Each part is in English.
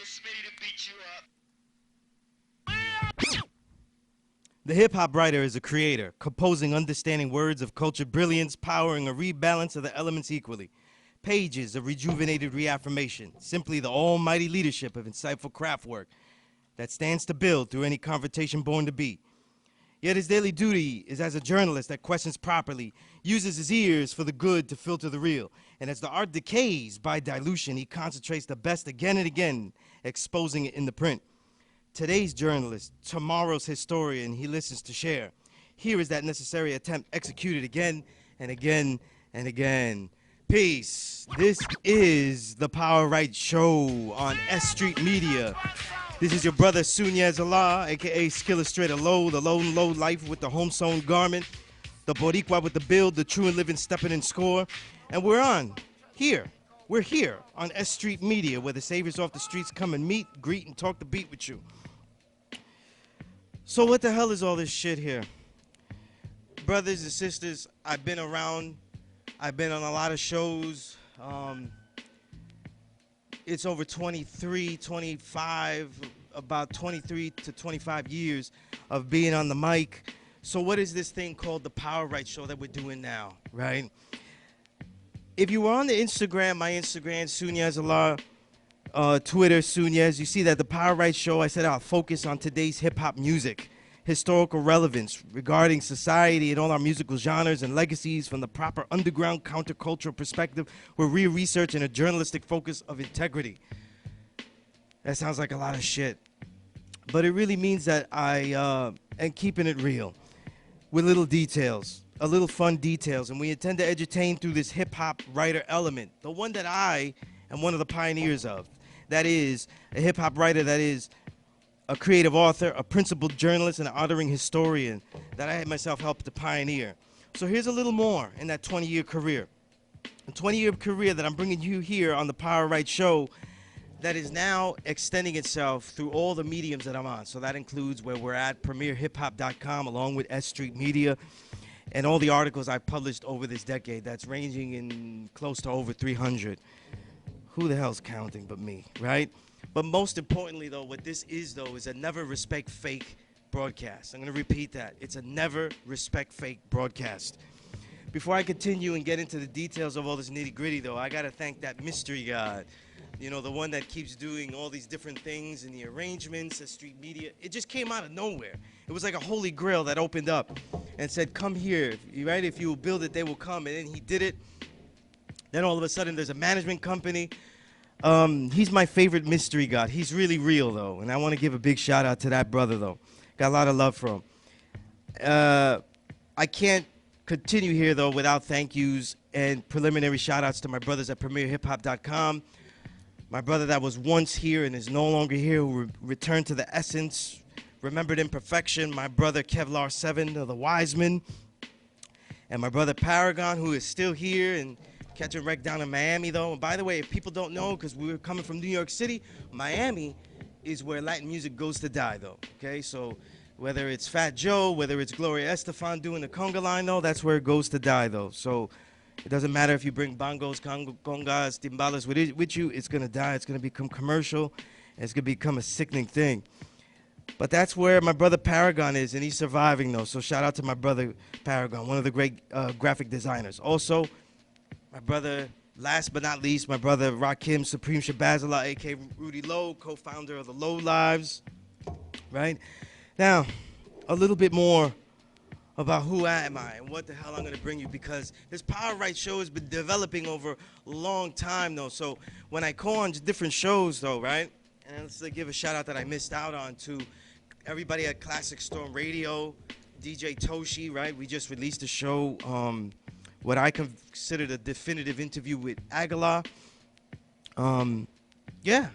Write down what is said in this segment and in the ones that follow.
Smitty to beat you up. The hip-hop writer is a creator, composing understanding words of cultured brilliance, powering a rebalance of the elements equally. Pages of rejuvenated reaffirmation, simply the almighty leadership of insightful craft work that stands to build through any confrontation born to be. Yet his daily duty is as a journalist that questions properly, uses his ears for the good to filter the real. And as the art decays by dilution, he concentrates the best again and again, exposing it in the print. Today's journalist, tomorrow's historian, he listens to share. Here is that necessary attempt executed again and again and again. Peace. This is the Power Right Show on S.STREET Media. This is your brother Sunez Allah, a.k.a. S.STREET, the lone low life with the home-sewn garment, the Boricua with the build, the true and living stepping in score. And we're on, here. We're here on S.STREET Media, where the saviors off the streets come and meet, greet, and talk the beat with you. So what the hell is all this shit here? Brothers and sisters, I've been around. I've been on a lot of shows. It's over 23, 25, about 23 to 25 years of being on the mic. So what is this thing called the Power Right Show that we're doing now, right? If you were on the Instagram, my Instagram, Sunez Allah, Twitter, Sunez, you see that the Power Right Show, I said I'll focus on today's hip-hop music, historical relevance regarding society and all our musical genres and legacies from the proper underground countercultural perspective with real research and a journalistic focus of integrity. That sounds like a lot of shit. But it really means that I am keeping it real with little details, a little fun details, and we intend to entertain through this hip-hop writer element, the one that I am one of the pioneers of. That is a hip-hop writer that is a creative author, a principled journalist, and an honoring historian that I had myself helped to pioneer. So here's a little more in that 20-year career. A 20-year career that I'm bringing you here on the Power Right Show that is now extending itself through all the mediums that I'm on. So that includes where we're at, premierhiphop.com, along with S.STREET Media, and all the articles I've published over this decade. That's ranging in close to over 300. Who the hell's counting but me, right? But most importantly, though, what this is, though, is a never respect fake broadcast. I'm going to repeat that. It's a never respect fake broadcast. Before I continue and get into the details of all this nitty-gritty, though, I got to thank that mystery god. You know, the one that keeps doing all these different things and the arrangements, S.STREET Media. It just came out of nowhere. It was like a holy grail that opened up and said, come here, right? If you will build it, they will come. And then he did it. Then all of a sudden, there's a management company. He's my favorite mystery god. He's really real, though, and I want to give a big shout out to that brother, though. Got a lot of love for him. I can't continue here, though, without thank yous and preliminary shout outs to my brothers at premierhiphop.com. My brother that was once here and is no longer here, who returned to the essence, remembered imperfection. My brother Kevlar7 of the Wiseman, and my brother Paragon, who is still here and catching wreck down in Miami, though. And by the way, if people don't know, because we were coming from New York City, Miami is where Latin music goes to die, though. Okay, so whether it's Fat Joe, whether it's Gloria Estefan doing the conga line, though, that's where it goes to die, though. So it doesn't matter if you bring bongos, congas, timbales with you, it's going to die. It's going to become commercial, and it's going to become a sickening thing. But that's where my brother Paragon is, and he's surviving, though. So shout out to my brother Paragon, one of the great graphic designers. Also, my brother, last but not least, my brother Rakim Supreme Shabazala, a.k.a. Rudy Lowe, co-founder of the Low Lives, right? Now, a little bit more about who am I and what the hell I'm going to bring you, because this Power Right Show has been developing over a long time, though. So when I call on different shows, though, right, and let's give a shout-out that I missed out on to everybody at Classic Storm Radio, DJ Toshi, right? We just released a show, what I consider the definitive interview with Aguilar. Yeah,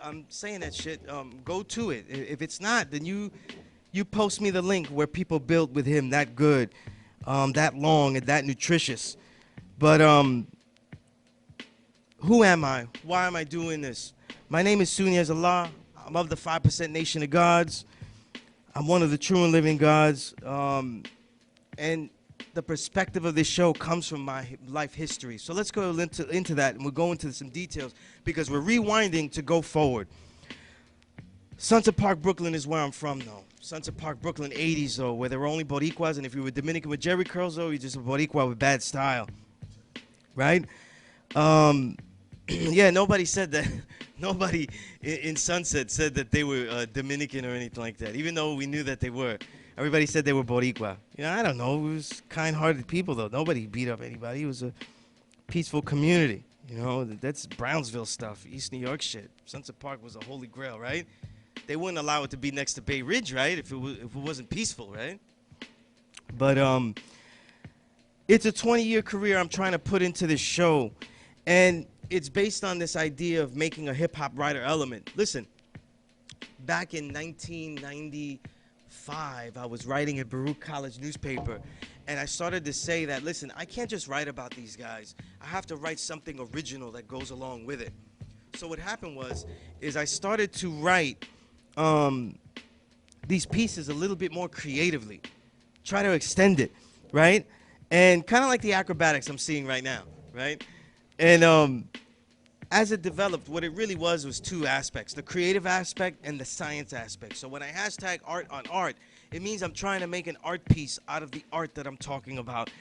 I'm saying that shit. Go to it. If it's not, then you post me the link where people built with him that good, that long, and that nutritious. But who am I? Why am I doing this? My name is Sunez Allah. I'm of the 5% Nation of Gods. I'm one of the true and living gods. And the perspective of this show comes from my life history. So let's go into that, and we'll go into some details, because we're rewinding to go forward. Sunset Park, Brooklyn is where I'm from, though. Sunset Park, Brooklyn, 80s, though, where there were only Boricuas, and if you were Dominican with Jerry curls, though, you're just a Boricua with bad style, right? Um, yeah, nobody said that. Nobody in Sunset said that they were Dominican or anything like that, even though we knew that they were. Everybody said they were Boricua. You know, I don't know. It was kind-hearted people, though. Nobody beat up anybody. It was a peaceful community. You know, that's Brownsville stuff, East New York shit. Sunset Park was a holy grail, right? They wouldn't allow it to be next to Bay Ridge, right? If it wasn't peaceful, right? But it's a 20-year career I'm trying to put into this show, and it's based on this idea of making a hip-hop writer element. Listen, back in 1995, I was writing at Baruch College newspaper, and I started to say that, listen, I can't just write about these guys. I have to write something original that goes along with it. So what happened is I started to write these pieces a little bit more creatively, try to extend it, right? And kind of like the acrobatics I'm seeing right now, right? And as it developed, what it really was two aspects, the creative aspect and the science aspect. So when I hashtag art on art, it means I'm trying to make an art piece out of the art that I'm talking about.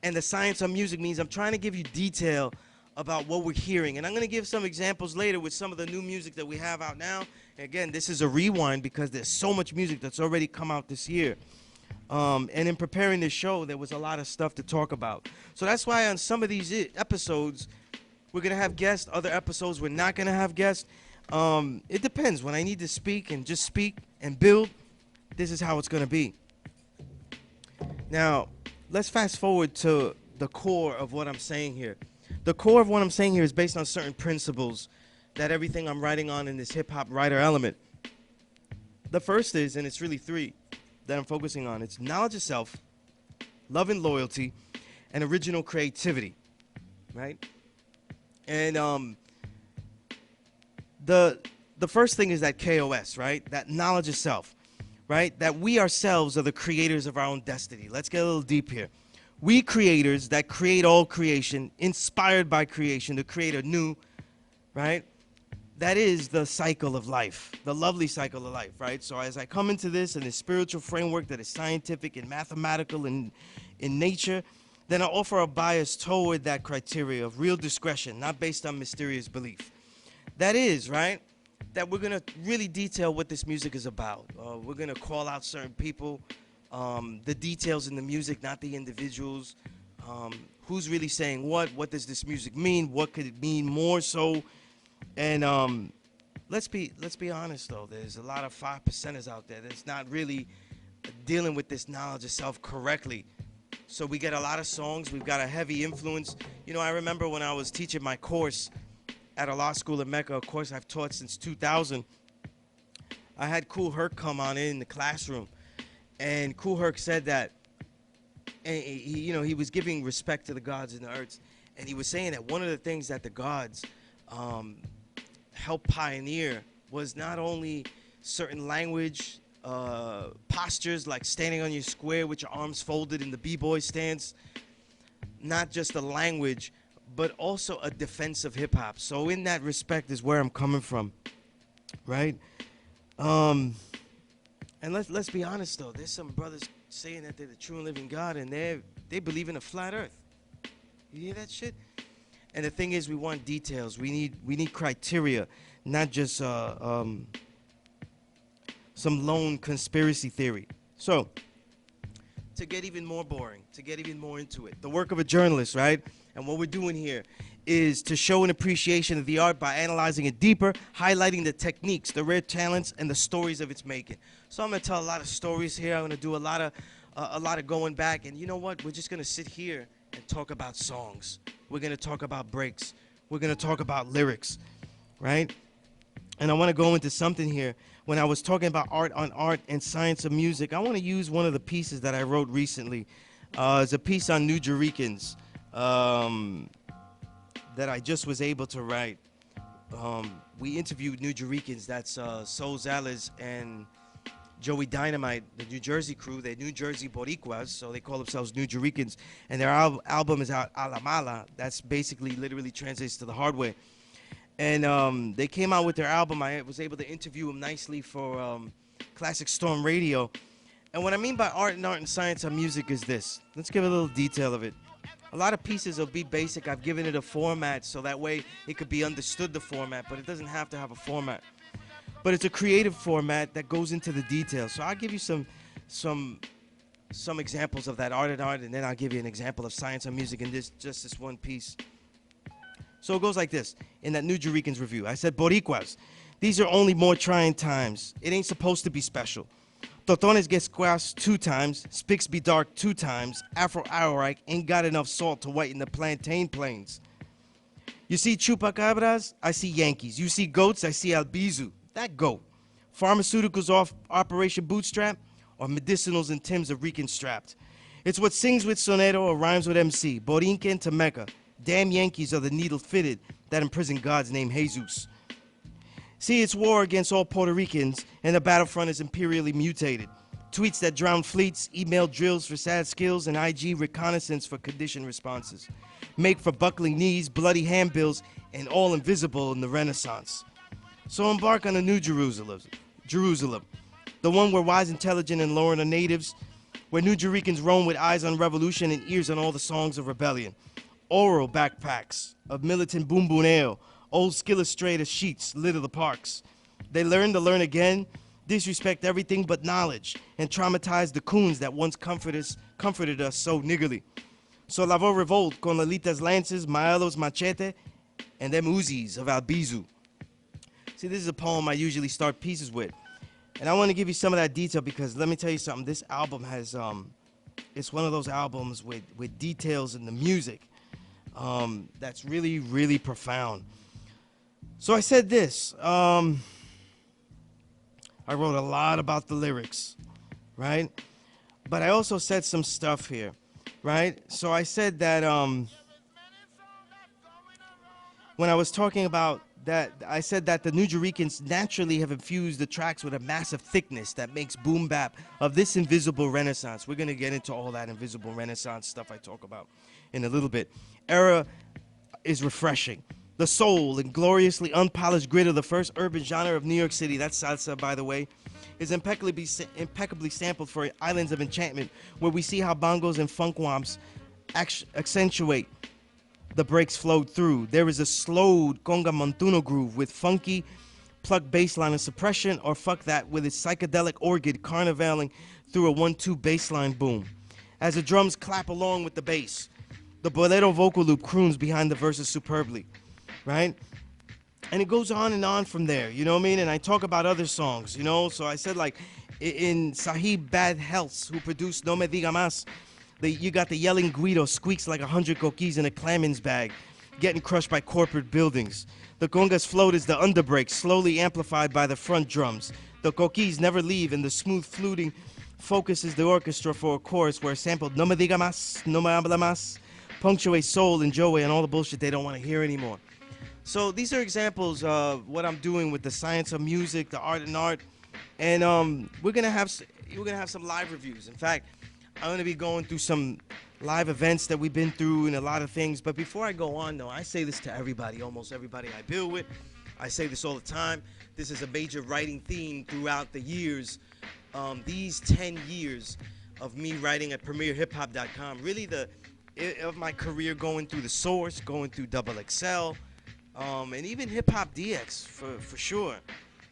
And the science on music means I'm trying to give you detail about what we're hearing. And I'm going to give some examples later with some of the new music that we have out now. Again, this is a rewind because there's so much music that's already come out this year. And in preparing this show, there was a lot of stuff to talk about. So that's why on some of these episodes, we're going to have guests. Other episodes, we're not going to have guests. It depends. When I need to speak and just speak and build, this is how it's going to be. Now, let's fast forward to the core of what I'm saying here. The core of what I'm saying here is based on certain principles that everything I'm writing on in this hip-hop writer element. The first is, and it's really three that I'm focusing on, it's knowledge of self, love and loyalty, and original creativity, right? And the first thing is that KOS, right? That knowledge of self, right? That we ourselves are the creators of our own destiny. Let's get a little deep here. We creators that create all creation, inspired by creation to create a new, right? That is the cycle of life, the lovely cycle of life, right? So as I come into this in a spiritual framework that is scientific and mathematical in nature, then I offer a bias toward that criteria of real discretion, not based on mysterious belief. That is, right, that we're going to really detail what this music is about. We're going to call out certain people, the details in the music, not the individuals. Who's really saying what does this music mean? What could it mean more so? And let's be honest, though. There's a lot of 5%ers out there that's not really dealing with this knowledge of self correctly. So we get a lot of songs. We've got a heavy influence. You know, I remember when I was teaching my course at a law school in Mecca, a course I've taught since 2000, I had Kool Herc come on in the classroom. And Kool Herc said that, and he was giving respect to the gods and the earths. And he was saying that one of the things that the gods helped pioneer was not only certain language, postures like standing on your square with your arms folded in the b-boy stance, not just the language, but also a defense of hip-hop. So in that respect is where I'm coming from, right? And let's be honest, though. There's some brothers saying that they're the true and living God, and they believe in a flat earth. You hear that shit? And the thing is, we want details. We need criteria, not just some lone conspiracy theory. So, to get even more boring, to get even more into it, the work of a journalist, right? And what we're doing here is to show an appreciation of the art by analyzing it deeper, highlighting the techniques, the rare talents, and the stories of its making. So I'm going to tell a lot of stories here. I'm going to do a lot of going back. And you know what? We're just going to sit here and talk about songs. We're going to talk about breaks. We're going to talk about lyrics, right? And I want to go into something here. When I was talking about art on art and science of music, I want to use one of the pieces that I wrote recently. It's a piece on New Jerichans that I just was able to write. We interviewed New Jerichans. That's Soul Zales and Joey Dynamite, the New Jersey crew. They're New Jersey Boricuas, so they call themselves New Jerichans. And their album is out, A La Mala. That's basically literally translates to the hard way. And they came out with their album. I was able to interview them nicely for Classic Storm Radio. And what I mean by art and science and music is this. Let's give a little detail of it. A lot of pieces will be basic. I've given it a format so that way it could be understood, the format, but it doesn't have to have a format. But it's a creative format that goes into the details. So I'll give you some examples of that art, and then I'll give you an example of science and music in this one piece. So it goes like this. In that New Juricans review, I said, Boricuas, these are only more trying times. It ain't supposed to be special. Totones get squashed 2 times, Spicks be dark 2 times, Afro-Arorike ain't got enough salt to whiten the plantain plains. You see chupacabras, I see Yankees. You see goats, I see Albizu, that goat. Pharmaceuticals off Operation Bootstrap, or medicinals and Timbs of Rican strapped. It's what sings with sonero or rhymes with MC, Borinquen to Mecca. Damn Yankees are the needle fitted that imprison God's name Jesus. See, it's war against all Puerto Ricans, and the battlefront is imperially mutated. Tweets that drown fleets, email drills for sad skills, and IG reconnaissance for condition responses. Make for buckling knees, bloody handbills, and all invisible in the Renaissance. So embark on a new Jerusalem, the one where wise, intelligent, and Lauren are natives, where New Juricans roam with eyes on revolution and ears on all the songs of rebellion. Oral backpacks of militant boom boom ale, old skillustrator sheets litter the parks. They learn to learn again, disrespect everything but knowledge, and traumatize the coons that once comforted us so niggerly. So la voz revolt con lalitas lances, maelos machete, and them Uzis of Albizu. See, this is a poem I usually start pieces with. And I want to give you some of that detail because let me tell you something. This album has, it's one of those albums with details in the music that's really, really profound. So I said this. I wrote a lot about the lyrics, right? But I also said some stuff here, right? So I said that when I was talking about that, I said that the New Juricans naturally have infused the tracks with a massive thickness that makes boom bap of this invisible renaissance. We're going to get into all that invisible renaissance stuff I talk about in a little bit. Era is refreshing. The soul and gloriously unpolished grit of the first urban genre of New York City, that's salsa, by the way, is impeccably sampled for Islands of Enchantment, where we see how bongos and funk womps accentuate the breaks flowed through. There is a slowed conga montuno groove with funky plucked bassline and suppression, or fuck that, with its psychedelic organ carnivaling through a 1-2 bassline boom. As the drums clap along with the bass, the bolero vocal loop croons behind the verses superbly, right? And it goes on from there, you know what I mean? And I talk about other songs, you know? So I said, like, in Sahib Bad Health, who produced No Me Diga Mas, you got the yelling Guido squeaks like 100 coquis in a Clemens bag, getting crushed by corporate buildings. The conga's float is the underbreak, slowly amplified by the front drums. The coquis never leave, and the smooth fluting focuses the orchestra for a chorus where sampled No Me Diga Mas, No Me Habla Mas, punctuates soul and joey and all the bullshit they don't want to hear anymore. So these are examples of what I'm doing with the science of music, the art and art, and we're gonna have some live reviews. In fact, I'm gonna be going through some live events that we've been through and a lot of things. But before I go on, though, I say this to everybody, almost everybody I deal with. I say this all the time. This is a major writing theme throughout the years. These 10 years of me writing at PremierHipHop.com, really of my career going through The Source, going through Double XL, and even Hip Hop DX for sure,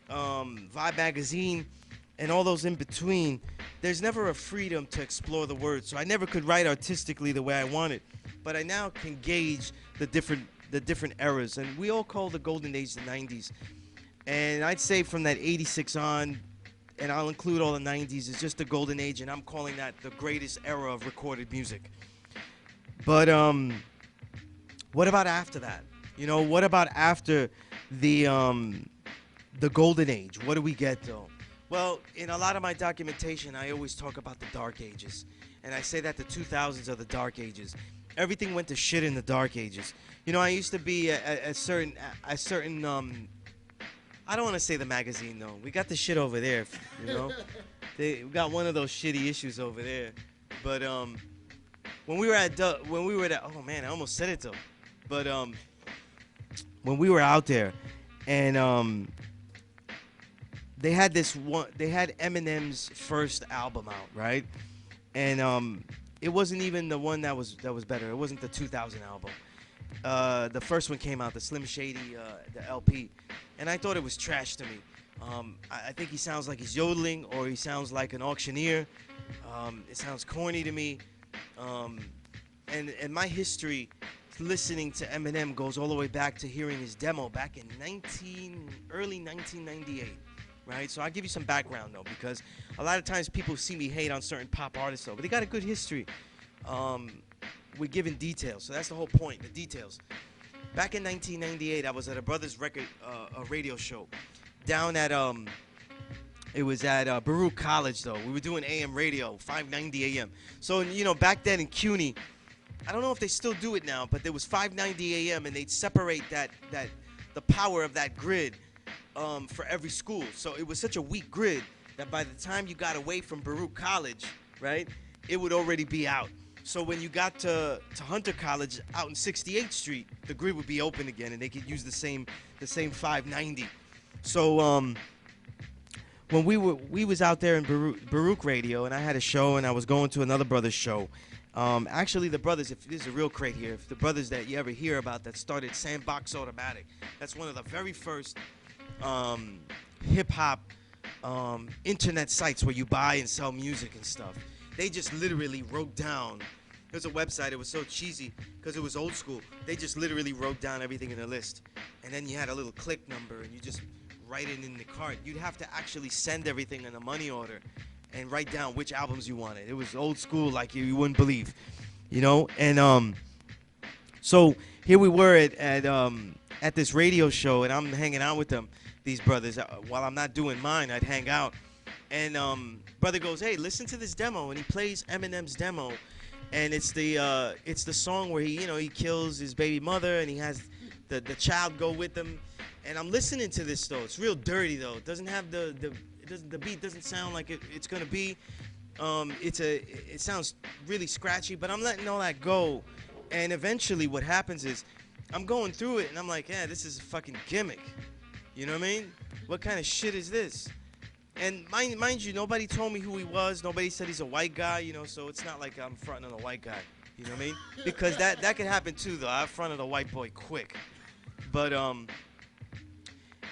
Vibe Magazine, and all those in between. There's never a freedom to explore the words, so I never could write artistically the way I wanted. But I now can gauge the different eras, and we all call the golden age the 90s. And I'd say from that 86 on, and I'll include all the 90s, is just the golden age, and I'm calling that the greatest era of recorded music. But what about after that? You know, what about after the golden age? What do we get though? Well, in a lot of my documentation, I always talk about the dark ages, and I say that the 2000s are the dark ages. Everything went to shit in the dark ages. You know, I used to be a certain I don't want to say the magazine though. We got the shit over there, you know. We got one of those shitty issues over there. But when we were at oh man, I almost said it though. But when we were out there, and they had this one. They had Eminem's first album out, right? And it wasn't even the one that was better. It wasn't the 2000 album. The first one came out, the Slim Shady, the LP, and I thought it was trash to me. I think he sounds like he's yodeling, or he sounds like an auctioneer. It sounds corny to me. And my history listening to Eminem goes all the way back to hearing his demo back in early 1998, right? So I'll give you some background though, because a lot of times people see me hate on certain pop artists though, but they got a good history. We're giving details, so that's the whole point, the details. Back in 1998, I was at a brother's record, a radio show, down at it was at Baruch College though. We were doing AM radio, 590 AM. So back then in CUNY, I don't know if they still do it now, but there was 590 AM, and they'd separate the power of that grid for every school. So it was such a weak grid that by the time you got away from Baruch College, right, it would already be out. So when you got to Hunter College out in 68th Street, the grid would be open again, and they could use the same 590. So when we was out there in Baruch Radio, and I had a show, and I was going to another brother's show. Actually, the brothers, if this is a real crate here, if the brothers that you ever hear about that started Sandbox Automatic, that's one of the very first hip-hop internet sites where you buy and sell music and stuff. They just literally wrote down, there's a website, it was so cheesy because it was old school. They just literally wrote down everything in a list. And then you had a little click number, and you just write it in the cart. You'd have to actually send everything in a money order and write down which albums you wanted. It was old school like you wouldn't believe, And so here we were at this radio show, and I'm hanging out with them, these brothers. While I'm not doing mine, I'd hang out. And brother goes, "Hey, listen to this demo," and he plays Eminem's demo, and it's the song where he kills his baby mother, and he has the child go with him. And I'm listening to this though. It's real dirty though. It doesn't have the beat doesn't sound like it's gonna be. It sounds really scratchy, but I'm letting all that go. And eventually, what happens is, I'm going through it, and I'm like, yeah, this is a fucking gimmick. You know what I mean? What kind of shit is this? And mind you, nobody told me who he was. Nobody said he's a white guy, so it's not like I'm fronting on a white guy. You know what I mean? Because that could happen too, though. I fronted a white boy quick. But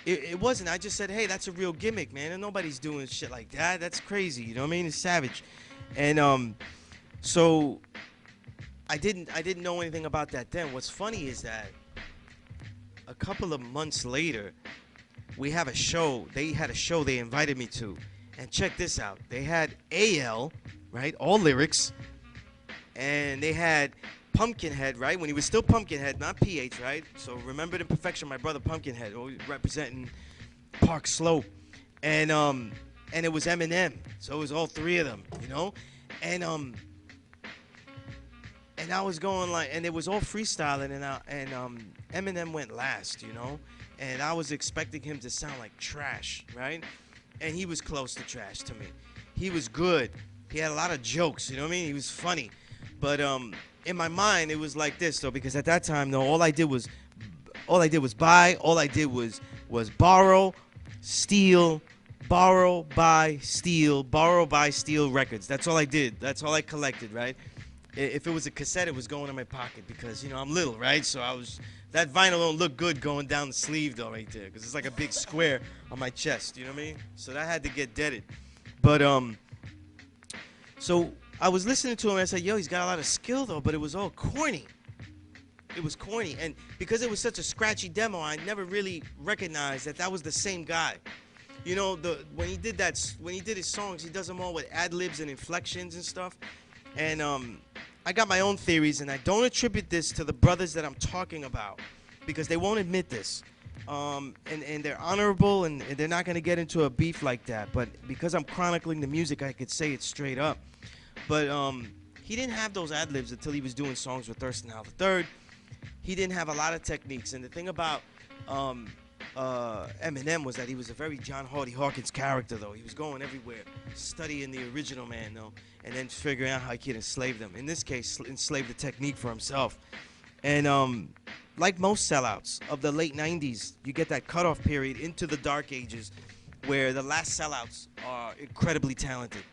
it wasn't. I just said, hey, that's a real gimmick, man. And nobody's doing shit like that. That's crazy. You know what I mean? It's savage. And so I didn't know anything about that then. What's funny is that a couple of months later, we have a show. They had a show they invited me to. And check this out. They had AL, right? All lyrics. And they had Pumpkinhead, right? When he was still Pumpkinhead, not PH, right? So Remembered Imperfection, my brother Pumpkinhead, representing Park Slope. And it was Eminem. So it was all three of them, And I was going and it was all freestyling, and Eminem went last, And I was expecting him to sound like trash, right? And he was close to trash to me. He was good. He had a lot of jokes, you know what I mean? He was funny. But in my mind, it was like this, though, because at that time, though, all I did was buy. All I did was borrow, steal, borrow, buy, steal records. That's all I did. That's all I collected, right? If it was a cassette, it was going in my pocket because, I'm little, right? So that vinyl don't look good going down the sleeve, though, right there, because it's like a big square on my chest, you know what I mean? So that had to get deaded. But, so I was listening to him, and I said, yo, he's got a lot of skill, though, but it was all corny. It was corny, and because it was such a scratchy demo, I never really recognized that was the same guy. When he did his songs, he does them all with ad-libs and inflections and stuff. And I got my own theories, and I don't attribute this to the brothers that I'm talking about because they won't admit this. And they're honorable, and they're not going to get into a beef like that. But because I'm chronicling the music, I could say it straight up. But he didn't have those ad-libs until he was doing songs with Thurston Howell III. He didn't have a lot of techniques. And the thing about Eminem was that he was a very John Hardy Hawkins character, though. He was going everywhere, studying the original man, though, and then figuring out how he could enslave them. In this case, enslave the technique for himself. And like most sellouts of the late 90s, you get that cutoff period into the dark ages where the last sellouts are incredibly talented.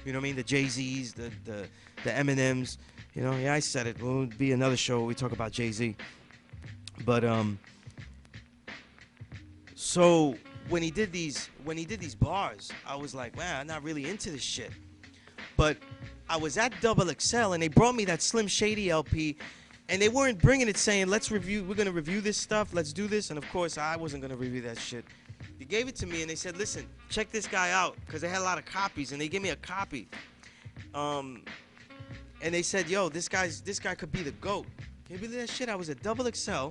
You know what I mean? The Jay-Z's, the Eminems. You know, yeah, I said it. Well, it would be another show where we talk about Jay-Z. But so when he did these bars, I was like, man, I'm not really into this shit. But I was at Double XL and they brought me that Slim Shady LP, and they weren't bringing it saying, we're gonna review this stuff, let's do this. And of course, I wasn't gonna review that shit. They gave it to me and they said, listen, check this guy out, because they had a lot of copies, and they gave me a copy. And they said, yo, this guy could be the GOAT. Can you believe that shit? I was at Double XL,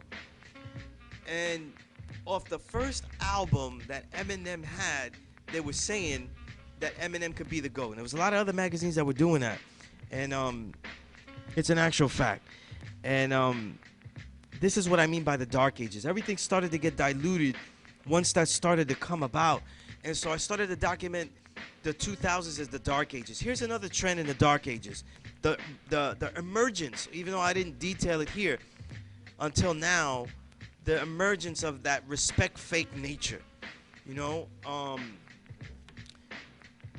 and off the first album that Eminem had, they were saying that Eminem could be the GOAT. And there was a lot of other magazines that were doing that. And it's an actual fact. And this is what I mean by the dark ages. Everything started to get diluted once that started to come about. And so I started to document the 2000s as the dark ages. Here's another trend in the dark ages. The emergence, even though I didn't detail it here, until now, the emergence of that respect fake nature. You know,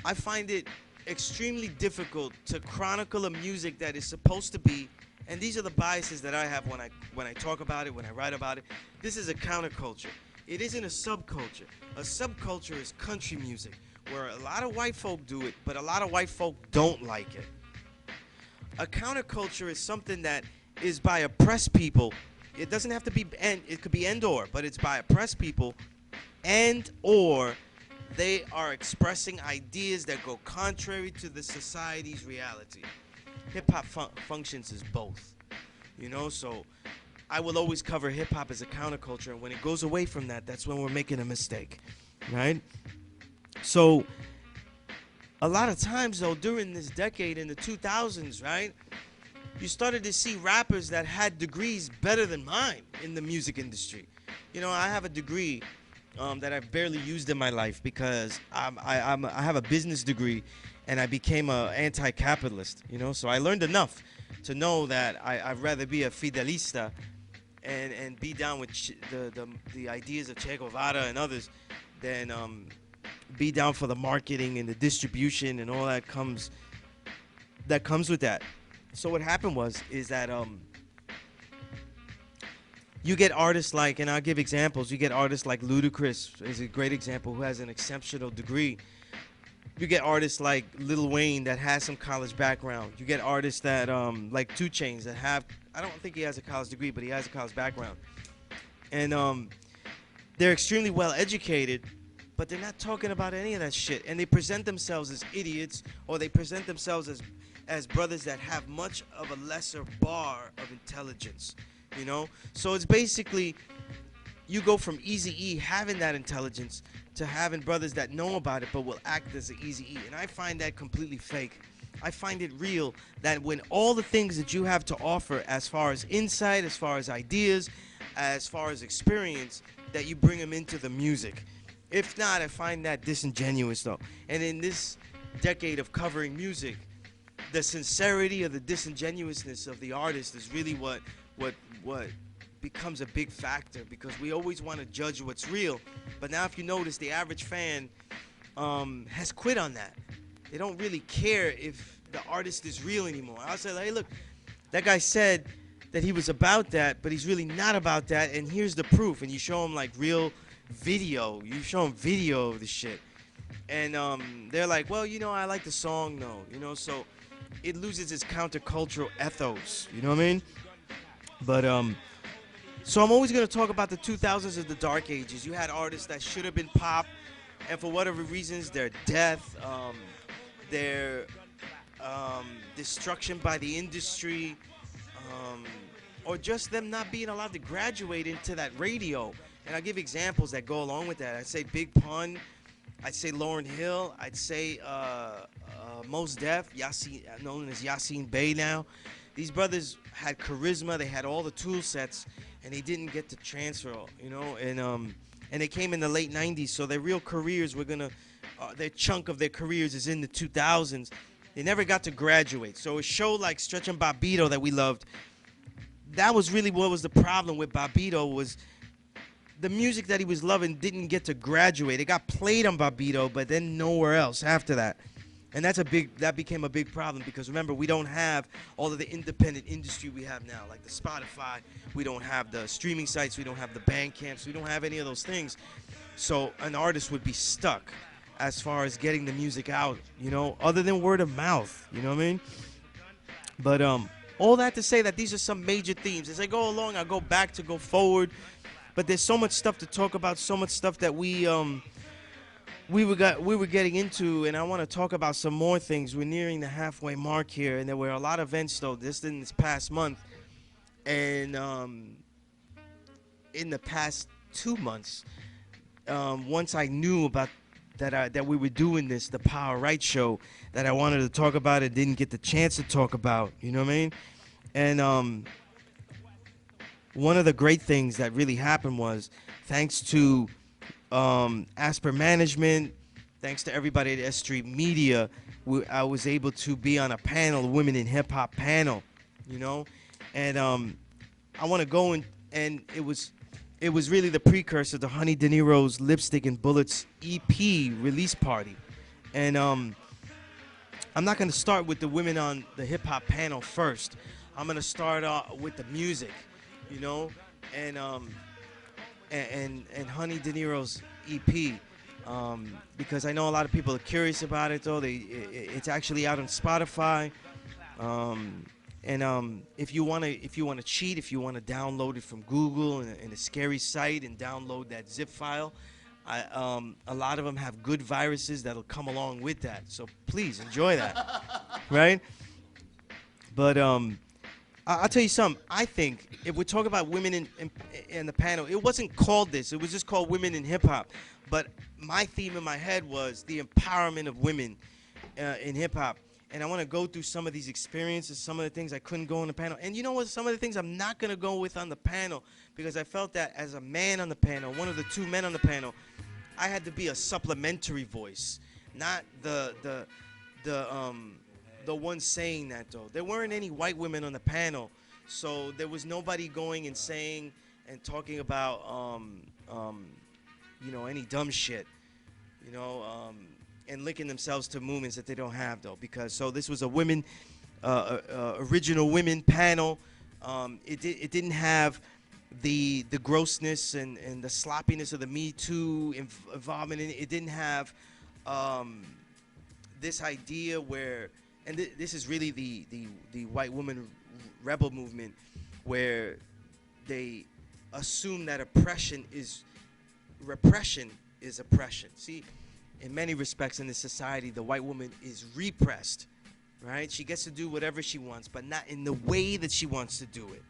I find it extremely difficult to chronicle a music that is supposed to be, and these are the biases that I have when I talk about it, when I write about it. This is a counterculture. It isn't a subculture. A subculture is country music, where a lot of white folk do it, but a lot of white folk don't like it. A counterculture is something that is by oppressed people. It doesn't have to be, and it could be and or, but it's by oppressed people, and or they are expressing ideas that go contrary to the society's reality. Hip-hop functions as both, you know, so I will always cover hip-hop as a counterculture, and when it goes away from that, that's when we're making a mistake, right? So a lot of times, though, during this decade in the 2000s, right, you started to see rappers that had degrees better than mine in the music industry. You know, I have a degree that I've barely used in my life because I have a business degree, and I became an anti-capitalist, you know? So I learned enough to know that I'd rather be a fidelista and be down with the ideas of Che Guevara and others than be down for the marketing and the distribution and all that comes with that. So what happened is that you get artists like, and I'll give examples, you get artists like Ludacris is a great example, who has an exceptional degree. You get artists like Lil Wayne that has some college background. You get artists that like 2 Chainz that have, I don't think he has a college degree, but he has a college background. And they're extremely well educated, but they're not talking about any of that shit. And they present themselves as idiots, or they present themselves as brothers that have much of a lesser bar of intelligence, you know? So it's basically, you go from Eazy-E having that intelligence to having brothers that know about it but will act as an Eazy-E. And I find that completely fake. I find it real that when all the things that you have to offer as far as insight, as far as ideas, as far as experience, that you bring them into the music. If not, I find that disingenuous, though. And in this decade of covering music, the sincerity or the disingenuousness of the artist is really what becomes a big factor, because we always want to judge what's real. But now if you notice, the average fan has quit on that. They don't really care if the artist is real anymore. I'll say, hey, look, that guy said that he was about that, but he's really not about that, and here's the proof. And you show them like real video. You show them video of the shit. And they're like, well, you know, I like the song, though. You know, so it loses its countercultural ethos. You know what I mean? But so I'm always going to talk about the 2000s as the dark ages. You had artists that should have been pop, and for whatever reasons, their death, their destruction by the industry, or just them not being allowed to graduate into that radio. And I'll give examples that go along with that. I'd say Big Pun. I'd say Lauryn Hill. I'd say Mos Def, known as Yasin Bey now. These brothers had charisma. They had all the tool sets, and they didn't get to transfer, you know. And they came in the late 90s, so their real careers were gonna, their chunk of their careers is in the 2000s. They never got to graduate. So a show like Stretch and Bobbito that we loved, that was really what was the problem with Bobbito was the music that he was loving didn't get to graduate. It got played on Bobbito, but then nowhere else after that. And that became a big problem because remember, we don't have all of the independent industry we have now, like the Spotify. We don't have the streaming sites. We don't have the band camps. We don't have any of those things. So an artist would be stuck as far as getting the music out, other than word of mouth. You know what I mean? But all that to say that these are some major themes. As I go along, I go back to go forward. But there's so much stuff to talk about, so much stuff that we were getting into, and I want to talk about some more things. We're nearing the halfway mark here, and there were a lot of events though in this past month, and in the past 2 months, once I knew about that we were doing this, the Power Right show, that I wanted to talk about it, didn't get the chance to talk about. You know what I mean? And one of the great things that really happened was thanks to Asper Management, thanks to everybody at S.STREET Media, I was able to be on a panel, a Women in Hip Hop panel, and I want to go and it was really the precursor to Honey De Niro's Lipstick and Bullets EP release party, and I'm not going to start with the women on the hip hop panel first. I'm going to start with the music, and Honey De Niro's EP, because I know a lot of people are curious about it. Though it's actually out on Spotify, and if you want to cheat, if you want to download it from Google in a scary site and download that zip file, a lot of them have good viruses that'll come along with that. So please enjoy that, right? But I'll tell you something. I think if we talk about women in the panel, it wasn't called this. It was just called Women in Hip Hop. But my theme in my head was the empowerment of women in hip hop. And I want to go through some of these experiences, some of the things I couldn't go on the panel. And you know what? Some of the things I'm not going to go with on the panel because I felt that as a man on the panel, one of the two men on the panel, I had to be a supplementary voice, not the one saying that, though. There weren't any white women on the panel, so there was nobody going and saying and talking about, any dumb shit, and linking themselves to movements that they don't have, though. So this was a women, original women panel. It didn't have the grossness and the sloppiness of the Me Too involvement in it. It didn't have this idea where. And this is really the white woman rebel movement, where they assume that repression is oppression. See, in many respects in this society, the white woman is repressed, right? She gets to do whatever she wants, but not in the way that she wants to do it.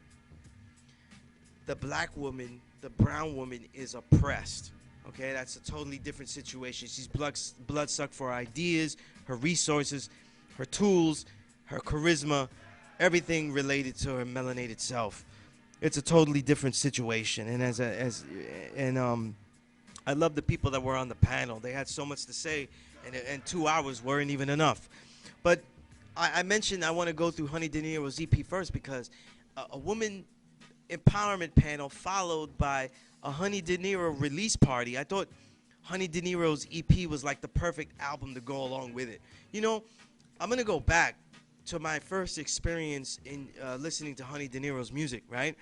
The black woman, the brown woman, is oppressed. Okay, that's a totally different situation. She's bloodsucked for her ideas, her resources, her tools, her charisma, everything related to her melanated self. It's a totally different situation. And I love the people that were on the panel. They had so much to say, and 2 hours weren't even enough. But I mentioned I want to go through Honey De Niro's EP first because a woman empowerment panel followed by a Honey De Niro release party. I thought Honey De Niro's EP was like the perfect album to go along with it. I'm going to go back to my first experience in listening to Honey De Niro's music, right?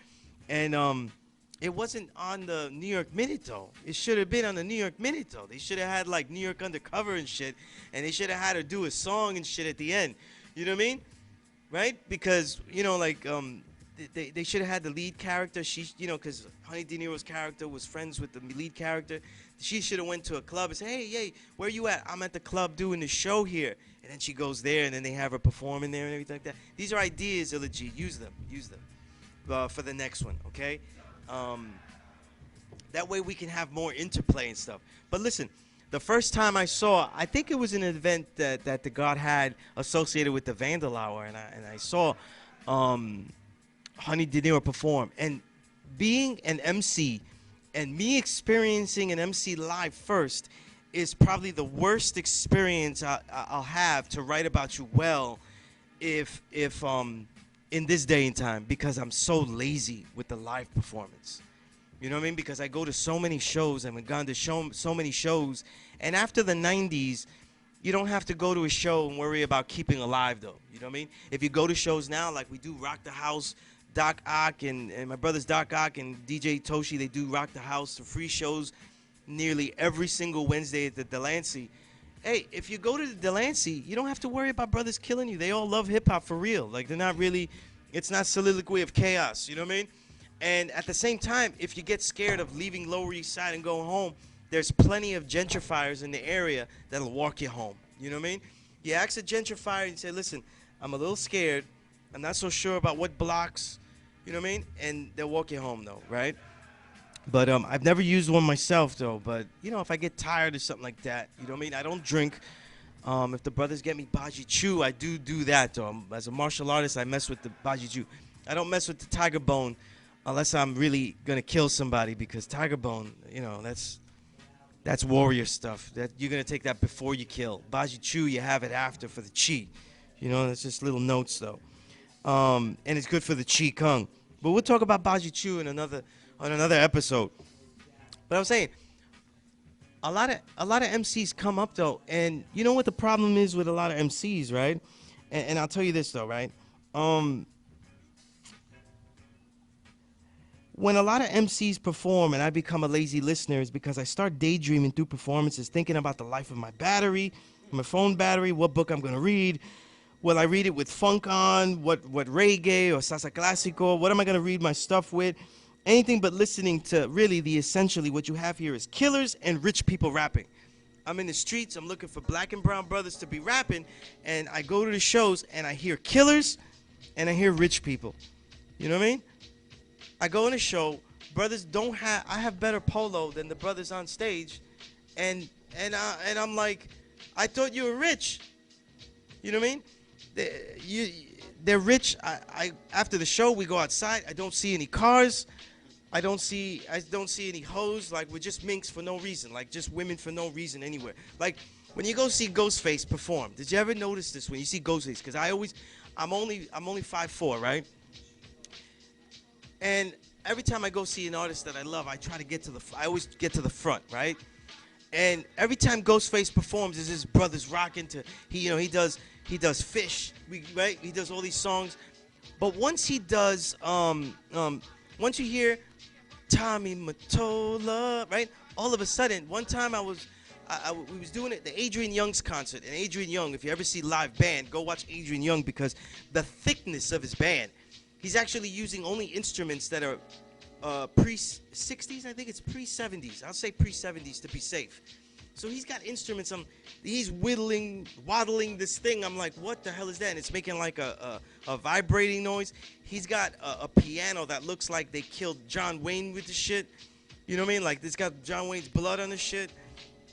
And it wasn't on the New York Minute, though. It should have been on the New York Minute, though. They should have had, like, New York Undercover and shit, and they should have had her do a song and shit at the end. You know what I mean? Right? Because, they should have had the lead character. Because Honey De Niro's character was friends with the lead character. She should have went to a club and said, hey, where you at? I'm at the club doing the show here. And then she goes there, and then they have her perform in there and everything like that. These are ideas, Illa-G. Use them for the next one, okay? That way we can have more interplay and stuff. But listen, the first time I think it was an event that the God had associated with the Vandal Hour, and I saw Honey De Niro perform. And being an MC and me experiencing an MC live first is probably the worst experience I'll have to write about you well if in this day and time because I'm so lazy with the live performance. You know what I mean? Because I go to so many shows and I've gone to so many shows. And after the 90s, you don't have to go to a show and worry about keeping alive, though. You know what I mean? If you go to shows now, like we do Rock the House, Doc Ock and my brothers Doc Ock and DJ Toshi, they do Rock the House, the free shows nearly every single Wednesday at the Delancey. Hey, if you go to the Delancey, you don't have to worry about brothers killing you. They all love hip-hop for real. Like, they're not really, it's not Soliloquy of Chaos, you know what I mean? And at the same time, if you get scared of leaving Lower East Side and going home, there's plenty of gentrifiers in the area that'll walk you home. You know what I mean? You ask a gentrifier and say, listen, I'm a little scared. I'm not so sure about what blocks, you know what I mean? And they'll walk you home, though, right? But I've never used one myself, though. But, you know, if I get tired or something like that, you know what I mean? I don't drink. If the brothers get me Baji Chew, I do that, though. As a martial artist, I mess with the Baji Chew. I don't mess with the Tiger Bone unless I'm really going to kill somebody, because Tiger Bone, you know, that's warrior stuff. That you're going to take that before you kill. Baji Chew, you have it after for the chi. You know, that's just little notes, though. And it's good for the Chi Kung. But we'll talk about Baji Chew on another episode. But I was saying, a lot of MCs come up, though, and you know what the problem is with a lot of MCs, right? And I'll tell you this, though, right? When a lot of MCs perform and I become a lazy listener, is because I start daydreaming through performances, thinking about the life of my battery, my phone battery, what book I'm going to read. Will I read it with funk on? What reggae or salsa clásico? What am I going to read my stuff with? Anything but listening to really essentially what you have here is killers and rich people rapping. I'm in the streets. I'm looking for black and brown brothers to be rapping. And I go to the shows and I hear killers and I hear rich people. You know what I mean? I go in a show, brothers don't have, I have better polo than the brothers on stage, and I'm like, I thought you were rich. You know what I mean? They're rich. I after the show we go outside. I don't see any cars. I don't see any hoes. Like, we're just minks for no reason. Like, just women for no reason anywhere. Like, when you go see Ghostface perform, did you ever notice this when you see Ghostface? Because I'm only 5'4", right? And every time I go see an artist that I love, I try to get to I always get to the front, right? And every time Ghostface performs, is his brothers rocking to, he does Fish, right? He does all these songs. But once he does, once you hear Tommy Mottola, right? All of a sudden, one time we was doing it, the Adrian Young's concert. And Adrian Young, if you ever see live band, go watch Adrian Young, because the thickness of his band. He's actually using only instruments that are pre-60s. I think it's pre-70s. I'll say pre-70s to be safe. So he's got instruments. He's waddling this thing. I'm like, what the hell is that? And it's making like a vibrating noise. He's got a piano that looks like they killed John Wayne with the shit. You know what I mean? Like, it's got John Wayne's blood on the shit.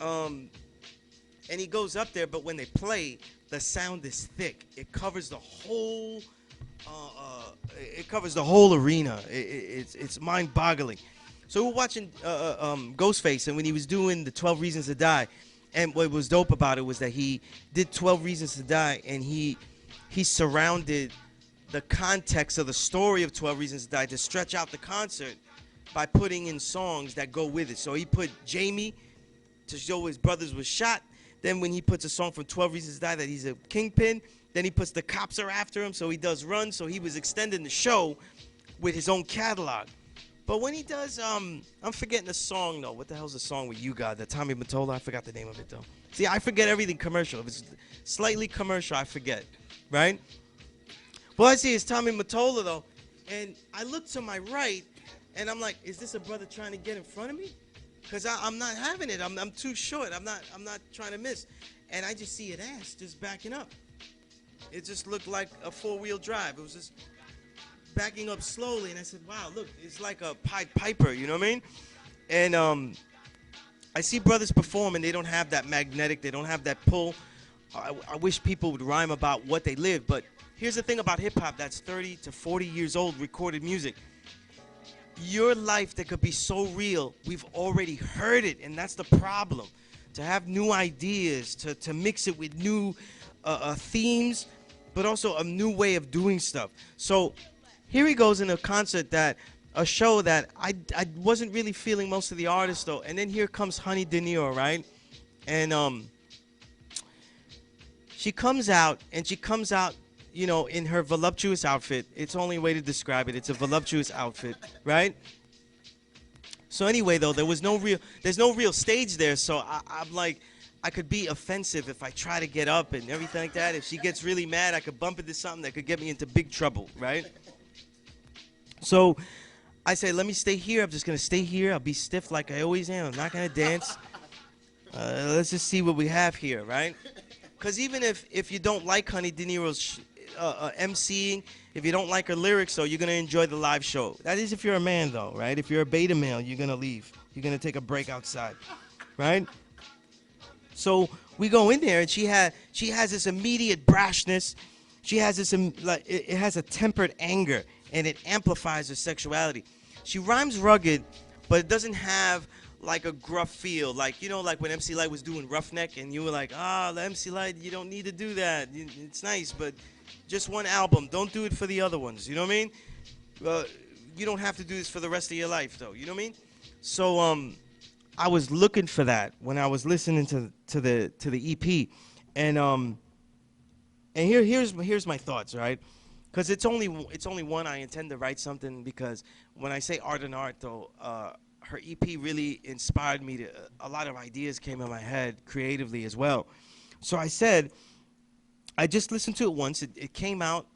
And he goes up there, but when they play, the sound is thick. It covers the whole... it covers the whole arena. It's mind-boggling. So we're watching Ghostface, and when he was doing the 12 Reasons to Die, and what was dope about it was that he did 12 Reasons to Die, and he surrounded the context of the story of 12 Reasons to Die to stretch out the concert by putting in songs that go with it. So he put Jamie to show his brothers was shot. Then when he puts a song from 12 Reasons to Die that he's a kingpin, then he puts the cops are after him, so he does Run. So he was extending the show with his own catalog. But when he does, I'm forgetting the song, though. What the hell's the song with You God? The Tommy Mottola? I forgot the name of it, though. See, I forget everything commercial. If it's slightly commercial, I forget, right? Well, I see it's Tommy Mottola, though. And I look to my right, and I'm like, is this a brother trying to get in front of me? Because I'm not having it. I'm too short. I'm not trying to miss. And I just see an ass just backing up. It just looked like a four-wheel drive. It was just backing up slowly, and I said, wow, look, it's like a Pied Piper, you know what I mean? And I see brothers perform, and they don't have that magnetic, they don't have that pull. I wish people would rhyme about what they live, but here's the thing about hip-hop that's 30 to 40 years old, recorded music. Your life that could be so real, we've already heard it, and that's the problem. To have new ideas, to mix it with new themes, but also a new way of doing stuff. So here he goes in a concert that a show that I wasn't really feeling most of the artists though, and then here comes Honey De Niro, right? And she comes out and she comes out, you know, in her voluptuous outfit. It's the only way to describe it. It's a voluptuous outfit, right? So anyway, though, there's no real stage there. So I'm like, I could be offensive if I try to get up and everything like that. If she gets really mad, I could bump into something that could get me into big trouble, right? So I say, let me stay here. I'm just gonna stay here. I'll be stiff like I always am. I'm not gonna dance. Let's just see what we have here, right? Because even if you don't like Honey De Niro's emceeing, if you don't like her lyrics, though, you're going to enjoy the live show. That is if you're a man, though, right? If you're a beta male, you're going to leave. You're going to take a break outside, right? So we go in there, and she has this immediate brashness. She has this, it has a tempered anger, and it amplifies her sexuality. She rhymes rugged, but it doesn't have like a gruff feel, like, you know, like when MC Light was doing Roughneck, and you were like, the MC Light, you don't need to do that. It's nice, but just one album. Don't do it for the other ones. You know what I mean? You don't have to do this for the rest of your life, though. You know what I mean? So I was looking for that when I was listening to the EP, and here's my thoughts, right? Because it's only one. I intend to write something, because when I say art and art, though, her EP really inspired me to, a lot of ideas came in my head creatively as well. So I said, I just listened to it once. It came out.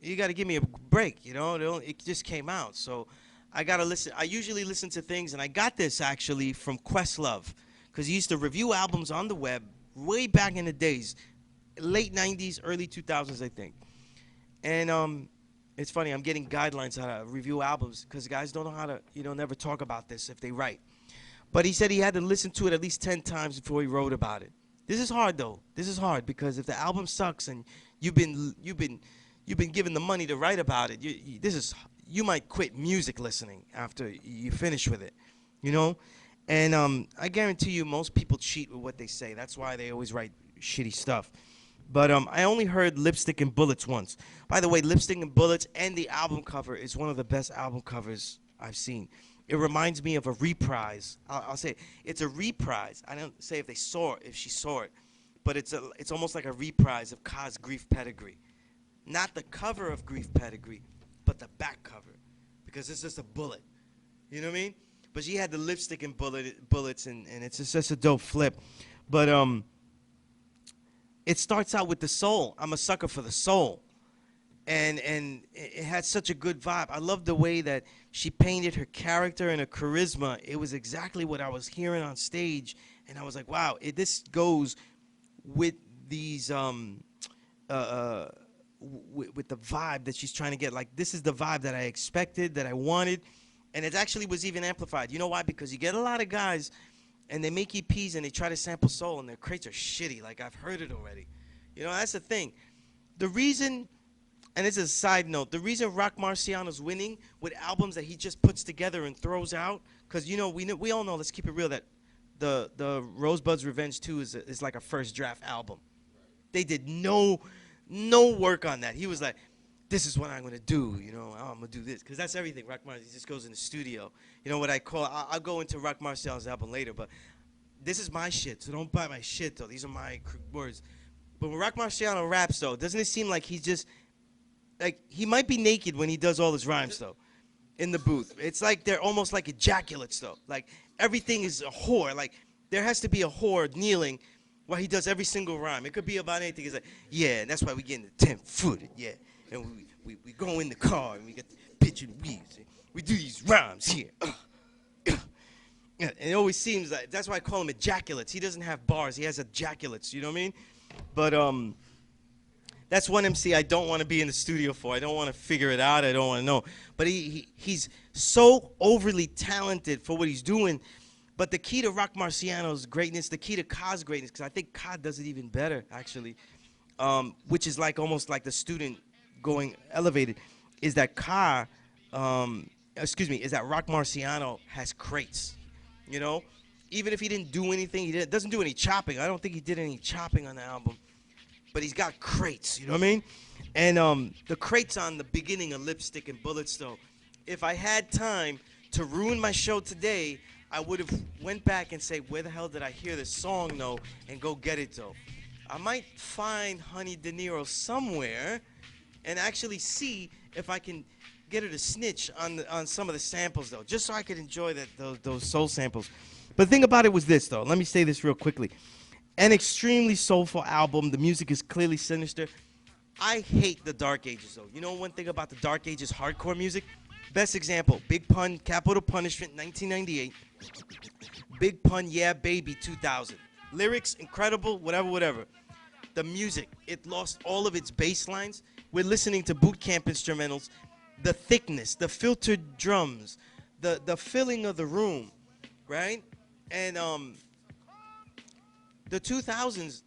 You got to give me a break, you know? It just came out. So I got to listen. I usually listen to things, and I got this actually from Questlove, because he used to review albums on the web way back in the days, late 90s, early 2000s, I think. And it's funny, I'm getting guidelines how to review albums, because guys don't know how to, never talk about this if they write. But he said he had to listen to it at least 10 times before he wrote about it. This is hard, though. This is hard, because if the album sucks and you've been given the money to write about it, you might quit music listening after you finish with it, you know? And I guarantee you most people cheat with what they say. That's why they always write shitty stuff. But I only heard Lipstick and Bullets once. By the way, Lipstick and Bullets and the album cover is one of the best album covers I've seen. It reminds me of a reprise. I'll say it's a reprise. I don't say if she saw it, but it's almost like a reprise of Ka's Grief Pedigree. Not the cover of Grief Pedigree, but the back cover, because it's just a bullet. You know what I mean? But she had the lipstick and bullets, and it's just a dope flip. But it starts out with the soul. I'm a sucker for the soul. And it had such a good vibe. I love the way that she painted her character and her charisma. It was exactly what I was hearing on stage, and I was like, wow, this goes with these with the vibe that she's trying to get. Like, this is the vibe that I expected, that I wanted, and it actually was even amplified. You know why? Because you get a lot of guys, and they make EPs and they try to sample soul, and their crates are shitty. Like, I've heard it already. You know, that's the thing. The reason, and it's a side note, the reason Rock Marciano's winning with albums that he just puts together and throws out, because, we all know, let's keep it real, that the Rosebud's Revenge 2 is like a first draft album. They did no work on that. He was like, this is what I'm going to do, I'm going to do this. Because that's everything. Rock Marciano just goes in the studio. You know what I call, I'll go into Rock Marciano's album later, but this is my shit, so don't buy my shit, though. These are my words. But when Rock Marciano raps, though, doesn't it seem like he's just, like, he might be naked when he does all his rhymes, though, in the booth. It's like they're almost like ejaculates, though. Like, everything is a whore. Like, there has to be a whore kneeling while he does every single rhyme. It could be about anything. It's like, yeah, and that's why we get in the 10-footed, yeah. And we go in the car, and we get the bitch and weaves. We do these rhymes here. And it always seems like, that's why I call him ejaculates. He doesn't have bars. He has ejaculates, you know what I mean? But that's one MC I don't want to be in the studio for. I don't want to figure it out. I don't want to know. But he's so overly talented for what he's doing. But the key to Rock Marciano's greatness, the key to Ka's greatness, because I think Ka does it even better, actually, which is like almost like the student going elevated, is that is that Rock Marciano has crates, Even if he didn't do anything, doesn't do any chopping. I don't think he did any chopping on the album. but he's got crates. You know what I mean? And the crates on the beginning of Lipstick and Bullets, though. If I had time to ruin my show today, I would have went back and say, where the hell did I hear this song, though, and go get it, though. I might find Honey De Niro somewhere and actually see if I can get her to snitch on some of the samples, though, just so I could enjoy those soul samples. But the thing about it was this, though. Let me say this real quickly. An extremely soulful album. The music is clearly sinister. I hate the Dark Ages, though. You know one thing about the Dark Ages hardcore music? Best example, Big Pun, Capital Punishment, 1998. Big Pun, Yeah Baby, 2000. Lyrics, incredible, whatever. The music, it lost all of its bass lines. We're listening to boot camp instrumentals. The thickness, the filtered drums, the filling of the room, right? And the 2000s,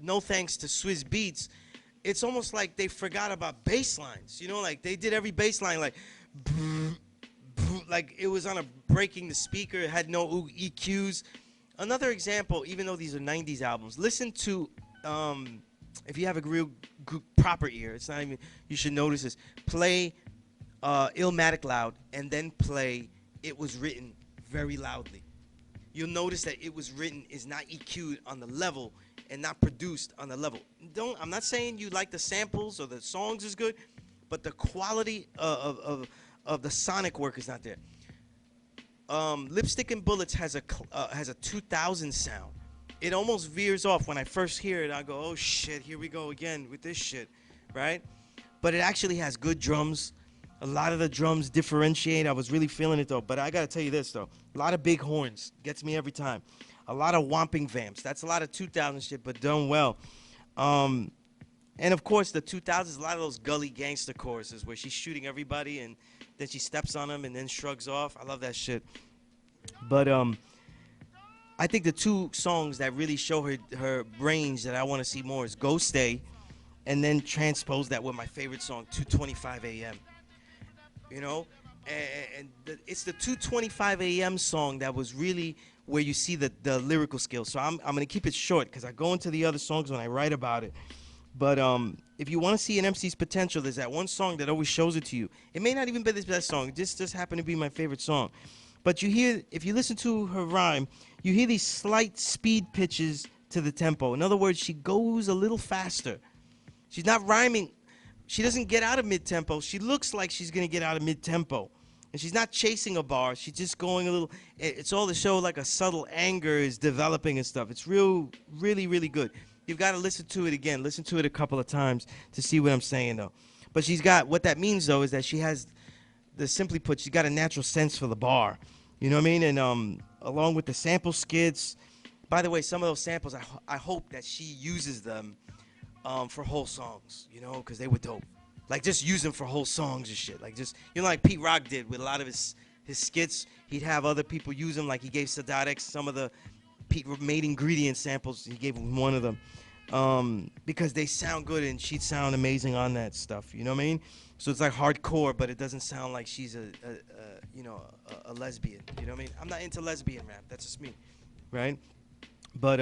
no thanks to Swizz Beats, it's almost like they forgot about bass lines. You know, like they did every bass line like it was on a breaking the speaker. It had no EQs. Another example, even though these are 90s albums, listen to, if you have a real proper ear, it's not even, you should notice this. Play Illmatic loud and then play It Was Written very loudly. You'll notice that It Was Written is not EQ'd on the level and not produced on the level. I'm not saying you like the samples or the songs is good, but the quality of the sonic work is not there. Lipstick and Bullets has a 2000 sound. It almost veers off when I first hear it. I go, oh shit, here we go again with this shit, right? But it actually has good drums. A lot of the drums differentiate. I was really feeling it though. But I gotta tell you this though, a lot of big horns gets me every time. A lot of whomping vamps. That's a lot of 2000 shit, but done well. And of course, the 2000s, a lot of those gully gangster choruses where she's shooting everybody and then she steps on them and then shrugs off. I love that shit. But I think the two songs that really show her range that I want to see more is Go Stay and then transpose that with my favorite song, 2:25 a.m. You know? It's the 2:25 a.m. song that was really where you see the lyrical skill. So I'm going to keep it short because I go into the other songs when I write about it. But if you want to see an MC's potential, there's that one song that always shows it to you. It may not even be the best song. It just happened to be my favorite song. But you hear, if you listen to her rhyme, you hear these slight speed pitches to the tempo. In other words, she goes a little faster. She's not rhyming. She doesn't get out of mid-tempo. She looks like she's going to get out of mid-tempo. And she's not chasing a bar. She's just going a little. It's all to show like a subtle anger is developing and stuff. It's really, really good. You've got to listen to it again. Listen to it a couple of times to see what I'm saying, though. But she's got, what that means, though, is that she has, simply put, she's got a natural sense for the bar. You know what I mean? And along with the sample skits, by the way, some of those samples, I hope that she uses them for whole songs, you know, because they were dope. Like, just use them for whole songs and shit. Like, just, you know, like Pete Rock did with a lot of his skits. He'd have other people use them, like he gave Sadat X some of the Pete made ingredient samples. He gave him one of them because they sound good and she'd sound amazing on that stuff. You know what I mean? So it's like hardcore, but it doesn't sound like she's a lesbian. You know what I mean? I'm not into lesbian rap. That's just me, right? But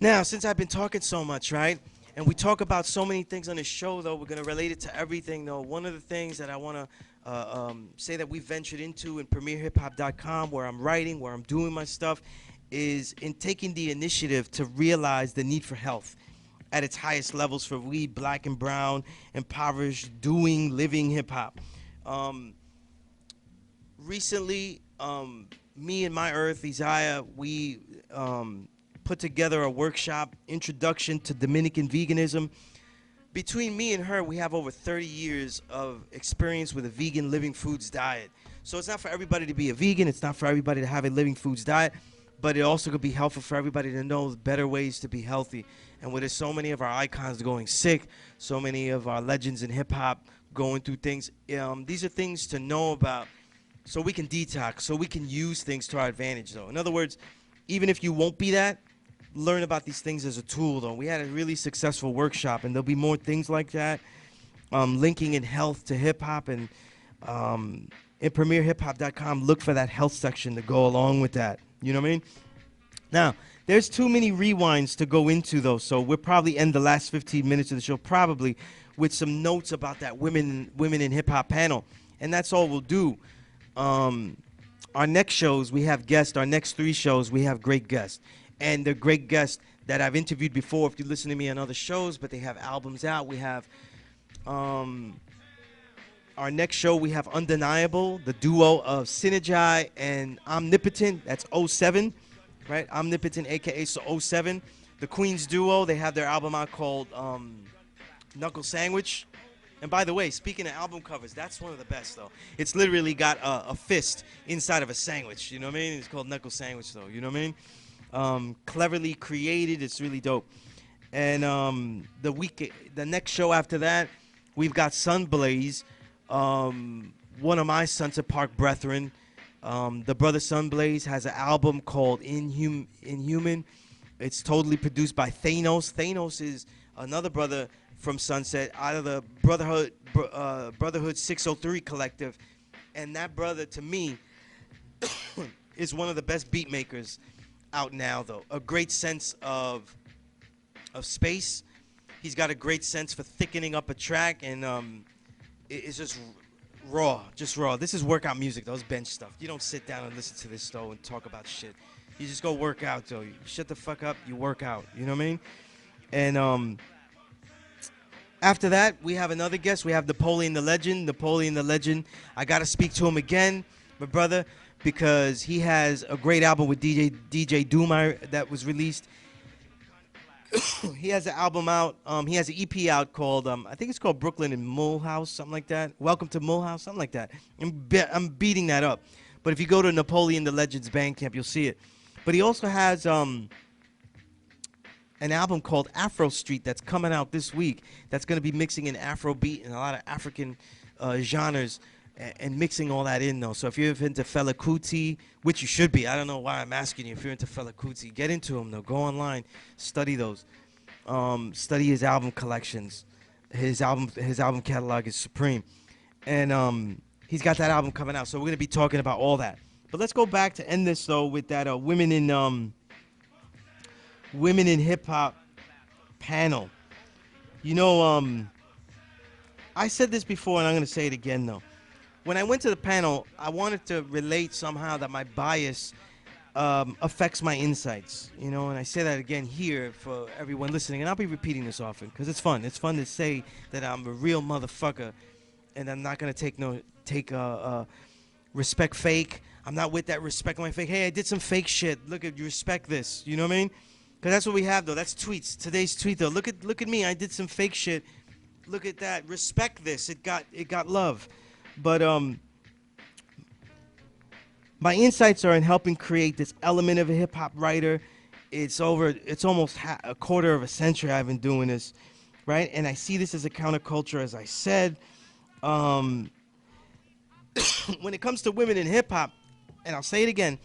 now, since I've been talking so much, right, and we talk about so many things on this show, though, we're going to relate it to everything, though. One of the things that I want to say that we ventured into in PremierHipHop.com, where I'm writing, where I'm doing my stuff, is in taking the initiative to realize the need for health at its highest levels for we black and brown, impoverished, living hip-hop. Recently, me and My Earth, Isaiah, we put together a workshop, Introduction to Dominican Veganism. Between me and her, we have over 30 years of experience with a vegan living foods diet. So it's not for everybody to be a vegan. It's not for everybody to have a living foods diet. But it also could be helpful for everybody to know better ways to be healthy. And with so many of our icons going sick, so many of our legends in hip-hop going through things, these are things to know about so we can detox, so we can use things to our advantage, though. In other words, even if you won't be that, learn about these things as a tool, though. We had a really successful workshop, and there'll be more things like that, linking in health to hip-hop. And in PremierHipHop.com, look for that health section to go along with that. You know what I mean? Now, There's too many rewinds to go into though, so we'll probably end the last 15 minutes of the show probably with some notes about that women in hip hop panel, and that's all we'll do. Um, our next shows we have guests. Our next 3 shows we have great guests, and they're great guests that I've interviewed before. If you listen to me on other shows, but they have albums out. We have um, our next show we have Undeniable, the duo of Synergy and Omnipotent. That's '07. Right, Omnipotent, aka so '07, the Queens duo. They have their album out called Knuckle Sandwich. And by the way, speaking of album covers, that's one of the best though. It's literally got a fist inside of a sandwich. You know what I mean? It's called Knuckle Sandwich though. You know what I mean? Cleverly created. It's really dope. And the next show after that, we've got Sunblaze, one of my Sunset Park brethren. The brother Sunblaze has an album called Inhuman. It's totally produced by Thanos. Thanos is another brother from Sunset out of the Brotherhood 603 collective. And that brother, to me, is one of the best beat makers out now, though. A great sense of space. He's got a great sense for thickening up a track, and it's just raw, just raw. This is workout music, those bench stuff. You don't sit down and listen to this though and talk about shit. You just go work out though. You shut the fuck up, you work out. You know what I mean? And after that, we have another guest. We have Napoleon the Legend. Napoleon the Legend. I gotta speak to him again, my brother, because he has a great album with DJ Doom that was released. He has an album out. He has an EP out called, I think it's called Brooklyn and Mulhouse, something like that. Welcome to Mulhouse, something like that. I'm beating that up. But if you go to Napoleon the Legend's Bandcamp, you'll see it. But he also has an album called S.STREET that's coming out this week. That's going to be mixing in Afrobeat and a lot of African genres and mixing all that in, though. So if you're into Fela Kuti, which you should be, I don't know why I'm asking you. If you're into Fela Kuti, get into him, though. Go online, study those. Study his album collections. His album catalog is supreme. And he's got that album coming out. So we're going to be talking about all that. But let's go back to end this, though, with that women in hip-hop panel. You know, I said this before, and I'm going to say it again, though. When I went to the panel, I wanted to relate somehow that my bias affects my insights, you know, and I say that again here for everyone listening, and I'll be repeating this often because it's fun. It's fun to say that I'm a real motherfucker, and I'm not gonna take respect fake. I'm not with that respect my fake. Hey, I did some fake shit. Look at you, respect this. You know what I mean? Because that's what we have though. That's tweets. Today's tweet though. Look at me. I did some fake shit. Look at that. Respect this. It got love. But my insights are in helping create this element of a hip-hop writer. It's almost a quarter of a century I've been doing this, right? And I see this as a counterculture, as I said. When it comes to women in hip-hop, and I'll say it again,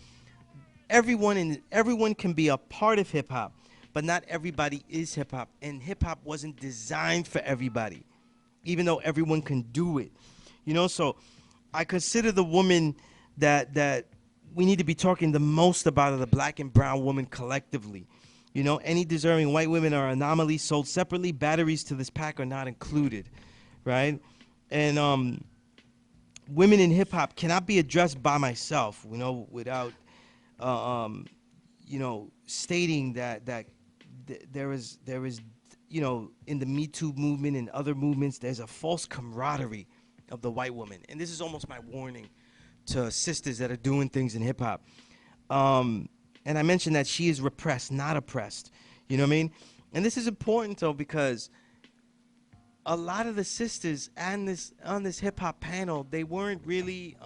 everyone can be a part of hip-hop, but not everybody is hip-hop. And hip-hop wasn't designed for everybody, even though everyone can do it. You know, so I consider the woman that we need to be talking the most about are the black and brown woman collectively. You know, any deserving white women are anomalies sold separately. Batteries to this pack are not included, right? And women in hip hop cannot be addressed by myself, you know, without, you know, stating that there is, you know, in the Me Too movement and other movements, there's a false camaraderie of the white woman. And this is almost my warning to sisters that are doing things in hip hop. And I mentioned that she is repressed, not oppressed. You know what I mean? And this is important though, because a lot of the sisters on this hip hop panel, they weren't really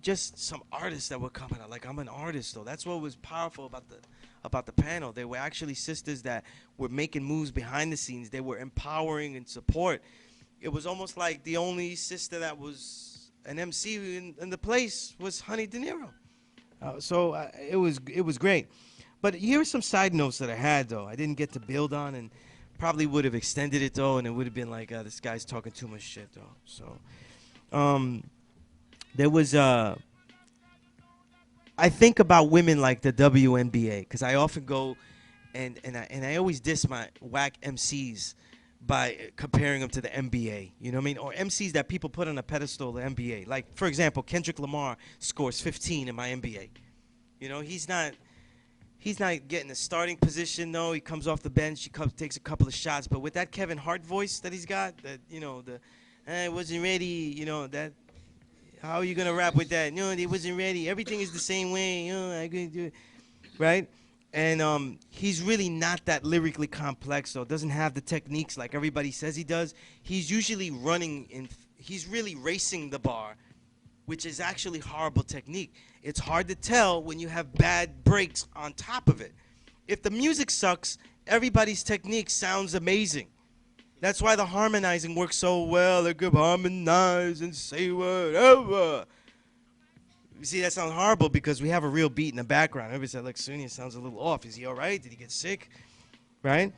just some artists that were coming out. Like, I'm an artist though. That's what was powerful about the panel. They were actually sisters that were making moves behind the scenes. They were empowering and support. It was almost like the only sister that was an MC in the place was Honey De Niro. So it was great. But here are some side notes that I had, though. I didn't get to build on, and probably would have extended it, though, and it would have been like, this guy's talking too much shit, though. So there was I think about women like the WNBA because I often go and I always diss my whack MCs by comparing them to the NBA. You know what I mean? Or MCs that people put on a pedestal, the NBA. Like for example, Kendrick Lamar scores 15 in my NBA. You know, he's not getting a starting position. No, he comes off the bench. He comes, takes a couple of shots. But with that Kevin Hart voice that he's got, that the I wasn't ready. That how are you gonna rap with that? No, he wasn't ready. Everything is the same way. I couldn't do it, right? And he's really not that lyrically complex, though. Doesn't have the techniques like everybody says he does. He's usually running in. He's really racing the bar, which is actually horrible technique. It's hard to tell when you have bad breaks on top of it. If the music sucks, everybody's technique sounds amazing. That's why the harmonizing works so well. They could harmonize and say whatever. You see, that sounds horrible because we have a real beat in the background. Everybody said, look, Sunni sounds a little off. Is he all right? Did he get sick? Right?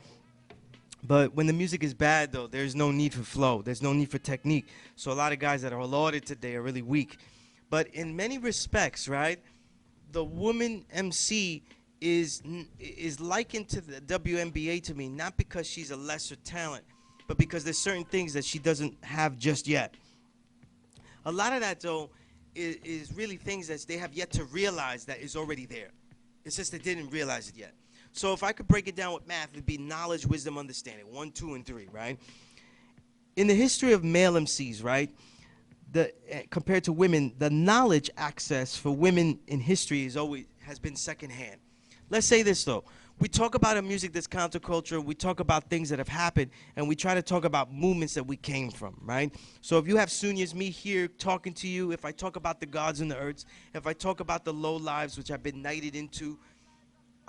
But when the music is bad, though, there's no need for flow. There's no need for technique. So a lot of guys that are lauded today are really weak. But in many respects, right, the woman MC is likened to the WNBA to me, not because she's a lesser talent, but because there's certain things that she doesn't have just yet. A lot of that, though, is really things that they have yet to realize that is already there. It's just they didn't realize it yet. So if I could break it down with math, it'd be knowledge, wisdom, understanding. 1, 2, and 3, right? In the history of male MCs, right, compared to women, the knowledge access for women in history has been secondhand. Let's say this, though. We talk about a music that's counterculture. We talk about things that have happened, and we try to talk about movements that we came from, right? So if you have Sunya's me here talking to you, if I talk about the gods and the earths, if I talk about the low lives which I've been knighted into,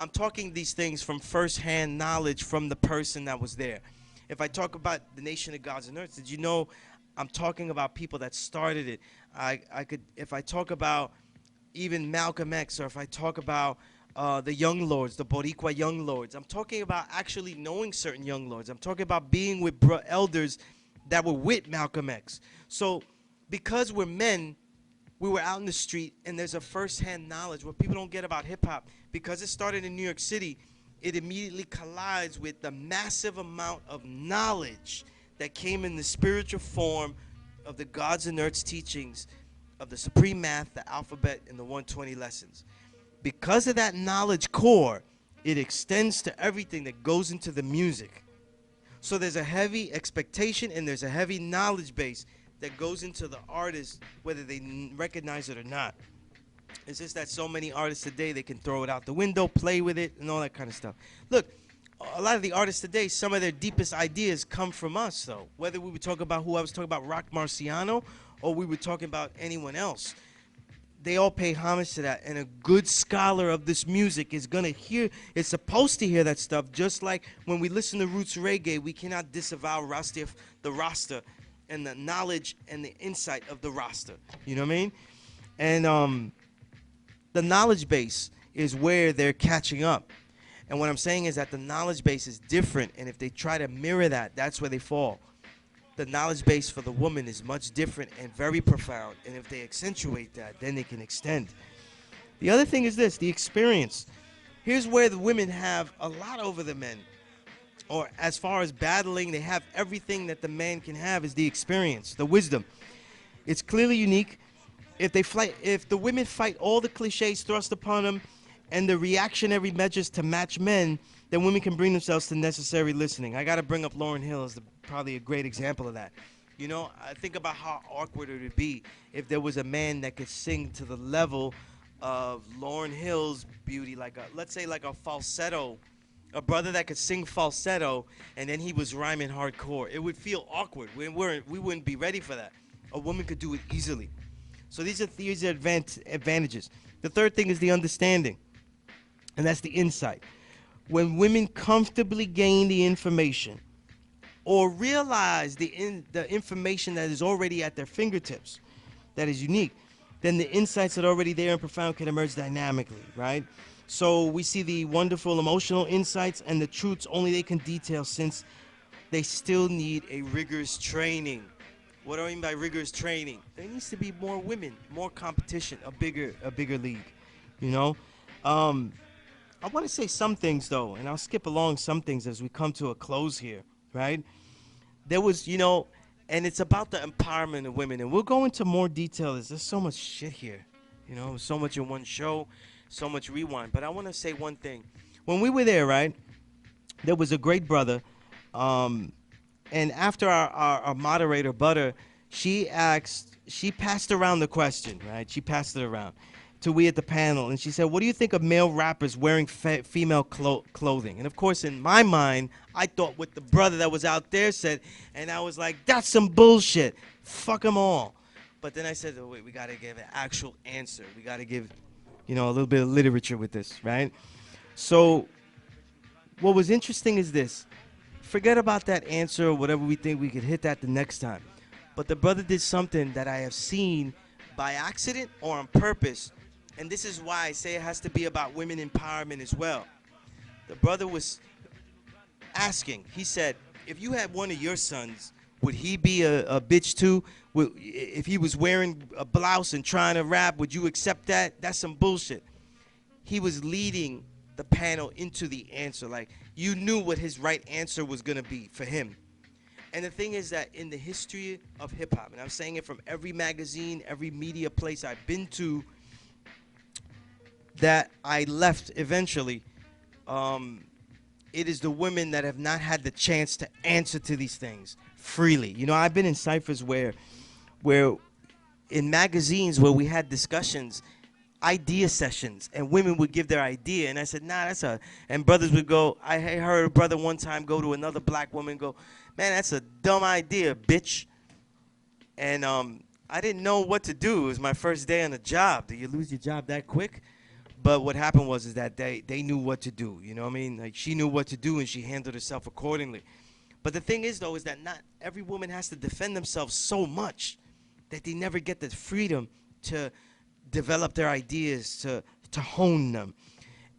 I'm talking these things from firsthand knowledge from the person that was there. If I talk about the nation of gods and earths, did you know I'm talking about people that started it? If I talk about even Malcolm X, or if I talk about the young lords, the Boricua young lords. I'm talking about actually knowing certain young lords. I'm talking about being with elders that were with Malcolm X. So because we're men, we were out in the street, and there's a first-hand knowledge. What people don't get about hip-hop, because it started in New York City, it immediately collides with the massive amount of knowledge that came in the spiritual form of the gods and earths teachings of the supreme math, the alphabet, and the 120 lessons. Because of that knowledge core, it extends to everything that goes into the music. So there's a heavy expectation and there's a heavy knowledge base that goes into the artist, whether they recognize it or not. It's just that so many artists today, they can throw it out the window, play with it, and all that kind of stuff. Look, a lot of the artists today, some of their deepest ideas come from us, though. Whether we were talking about who I was talking about, Rock Marciano, or we were talking about anyone else. They all pay homage to that, and a good scholar of this music is is supposed to hear that stuff. Just like when we listen to roots reggae, we cannot disavow the Rasta, and the knowledge and the insight of the Rasta. You know what I mean? And the knowledge base is where they're catching up. And what I'm saying is that the knowledge base is different, and if they try to mirror that, that's where they fall. The knowledge base for the woman is much different and very profound, and if they accentuate that, then they can extend. The other thing is this, the experience. Here's where the women have a lot over the men, or as far as battling, they have everything that the man can have is the experience, the wisdom. It's clearly unique. If the women fight all the cliches thrust upon them and the reactionary measures to match men, then women can bring themselves to necessary listening. I got to bring up Lauryn Hill as probably a great example of that. You know, I think about how awkward it would be if there was a man that could sing to the level of Lauryn Hill's beauty, let's say like a falsetto, a brother that could sing falsetto, and then he was rhyming hardcore. It would feel awkward. We wouldn't be ready for that. A woman could do it easily. So these are advantages. The third thing is the understanding, and that's the insight. When women comfortably gain the information or realize the information that is already at their fingertips, that is unique, then the insights that are already there and profound can emerge dynamically, right? So we see the wonderful emotional insights and the truths only they can detail, since they still need a rigorous training. What do I mean by rigorous training? There needs to be more women, more competition, a bigger league. You know, um, I want to say some things though, and I'll skip along some things as we come to a close here. Right? There was, and it's about the empowerment of women, and we'll go into more detail. There's so much shit here, so much in one show, so much rewind. But I want to say one thing. When we were there, right, there was a great brother, um, and after our moderator Butter, she passed around the question, right? She passed it around to we at the panel, and she said, "What do you think of male rappers wearing female clothing?" And of course, in my mind, I thought what the brother that was out there said, and I was like, "That's some bullshit. Fuck them all." But then I said, "Oh wait, we gotta give an actual answer. We gotta give, a little bit of literature with this, right?" So, what was interesting is this. Forget about that answer or whatever we think we could hit that the next time. But the brother did something that I have seen by accident or on purpose. And this is why I say it has to be about women empowerment as well. The brother was asking, he said, if you had one of your sons, would he be a bitch too? If he was wearing a blouse and trying to rap, would you accept that? That's some bullshit. He was leading the panel into the answer. Like, you knew what his right answer was going to be for him. And the thing is that in the history of hip-hop, and I'm saying it from every magazine, every media place I've been to that I left eventually, it is the women that have not had the chance to answer to these things freely. I've been in ciphers where in magazines where we had discussions, idea sessions, and women would give their idea, and I said, nah, and brothers would go, I heard a brother one time go to another black woman and go, man, that's a dumb idea, bitch. And I didn't know what to do. It was my first day on the job. Do you lose your job that quick? But what happened was is that they knew what to do. You know what I mean? Like, she knew what to do, and she handled herself accordingly. But the thing is, though, is that not every woman has to defend themselves so much that they never get the freedom to develop their ideas, to hone them.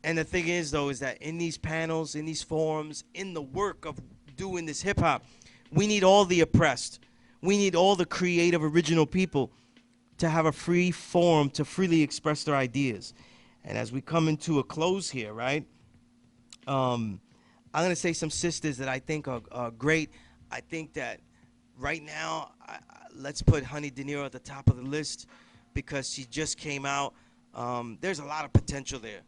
And the thing is, though, is that in these panels, in these forums, in the work of doing this hip-hop, we need all the oppressed. We need all the creative, original people to have a free forum to freely express their ideas. And as we come into a close here, right, I'm going to say some sisters that I think are great. I think that right now, let's put Honey De Niro at the top of the list because she just came out. There's a lot of potential there.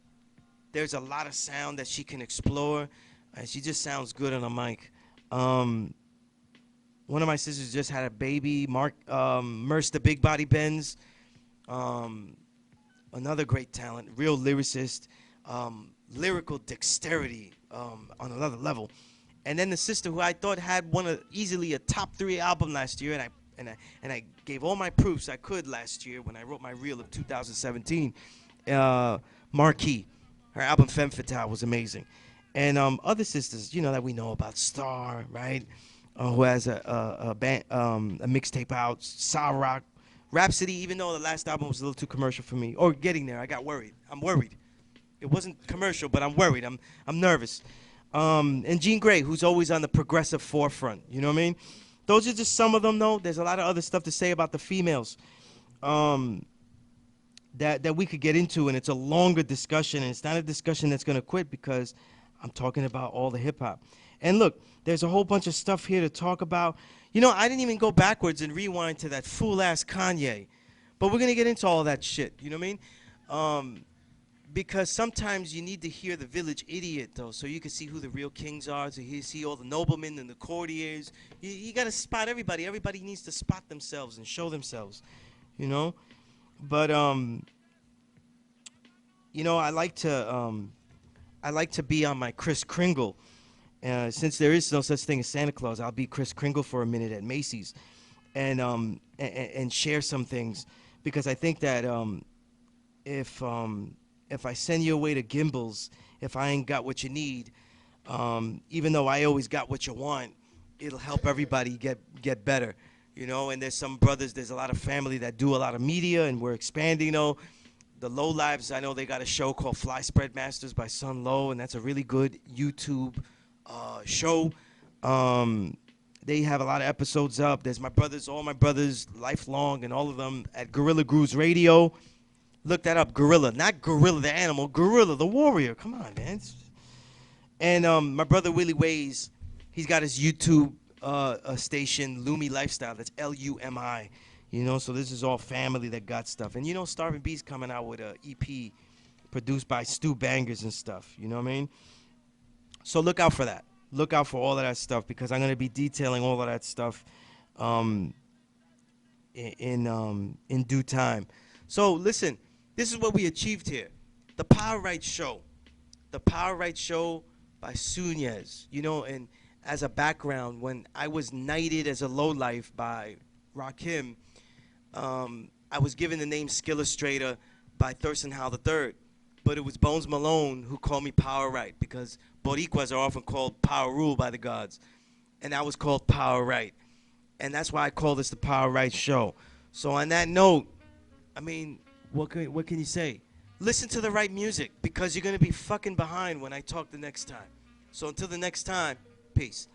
There's a lot of sound that she can explore, and she just sounds good on a mic. One of my sisters just had a baby, Merce the Big Body Benz. Another great talent, real lyricist, lyrical dexterity on another level. And then the sister who I thought had easily a top 3 album last year, and I gave all my proofs I could last year when I wrote my reel of 2017. Marquis, her album Femme Fatale was amazing, and other sisters, that we know about, Star, right, who has a band, a mixtape out, Sa Rock, Rhapsody. Even though the last album was a little too commercial for me, or getting there, I got worried. I'm worried. It wasn't commercial, but I'm worried. I'm nervous. And Jean Grey, who's always on the progressive forefront. You know what I mean? Those are just some of them, though. There's a lot of other stuff to say about the females that we could get into, and it's a longer discussion, and it's not a discussion that's going to quit because I'm talking about all the hip-hop. And look, there's a whole bunch of stuff here to talk about. I didn't even go backwards and rewind to that fool-ass Kanye. But we're going to get into all that shit, you know what I mean? Because sometimes you need to hear the village idiot, though, so you can see who the real kings are, so you see all the noblemen and the courtiers. You got to spot everybody. Everybody needs to spot themselves and show themselves, But, I like to be on my Kris Kringle. Since there is no such thing as Santa Claus, I'll be Kris Kringle for a minute at Macy's and share some things, because I think that if I send you away to Gimbals, if I ain't got what you need, even though I always got what you want, it'll help everybody get better, And there's some brothers, there's a lot of family that do a lot of media, and we're expanding, The Low Lives, I know they got a show called Fly Spread Masters by Sun Low, and that's a really good YouTube show. They have a lot of episodes up. There's all my brothers, lifelong, and all of them at Gorilla Grooves Radio. Look that up. Gorilla, not gorilla the animal. Gorilla the warrior. Come on, man. And my brother Willie Ways, he's got his YouTube station, Lumi Lifestyle. That's Lumi. You know, so this is all family that got stuff. And you know, Starving B's coming out with a EP produced by Stu Bangers and stuff. You know what I mean? So look out for that. Look out for all of that stuff because I'm gonna be detailing all of that stuff in due time. So listen, this is what we achieved here. The Power Right Show. The Power Right Show by Sunez. You know, and as a background, when I was knighted as a lowlife by Rakim, I was given the name Skillustrator by Thurston Howell III. But it was Bones Malone who called me Power Right because Boricuas are often called Power Rule by the gods. And I was called Power Right. And that's why I call this the Power Right Show. So on that note, I mean, what can you say? Listen to the right music because you're going to be fucking behind when I talk the next time. So until the next time, peace.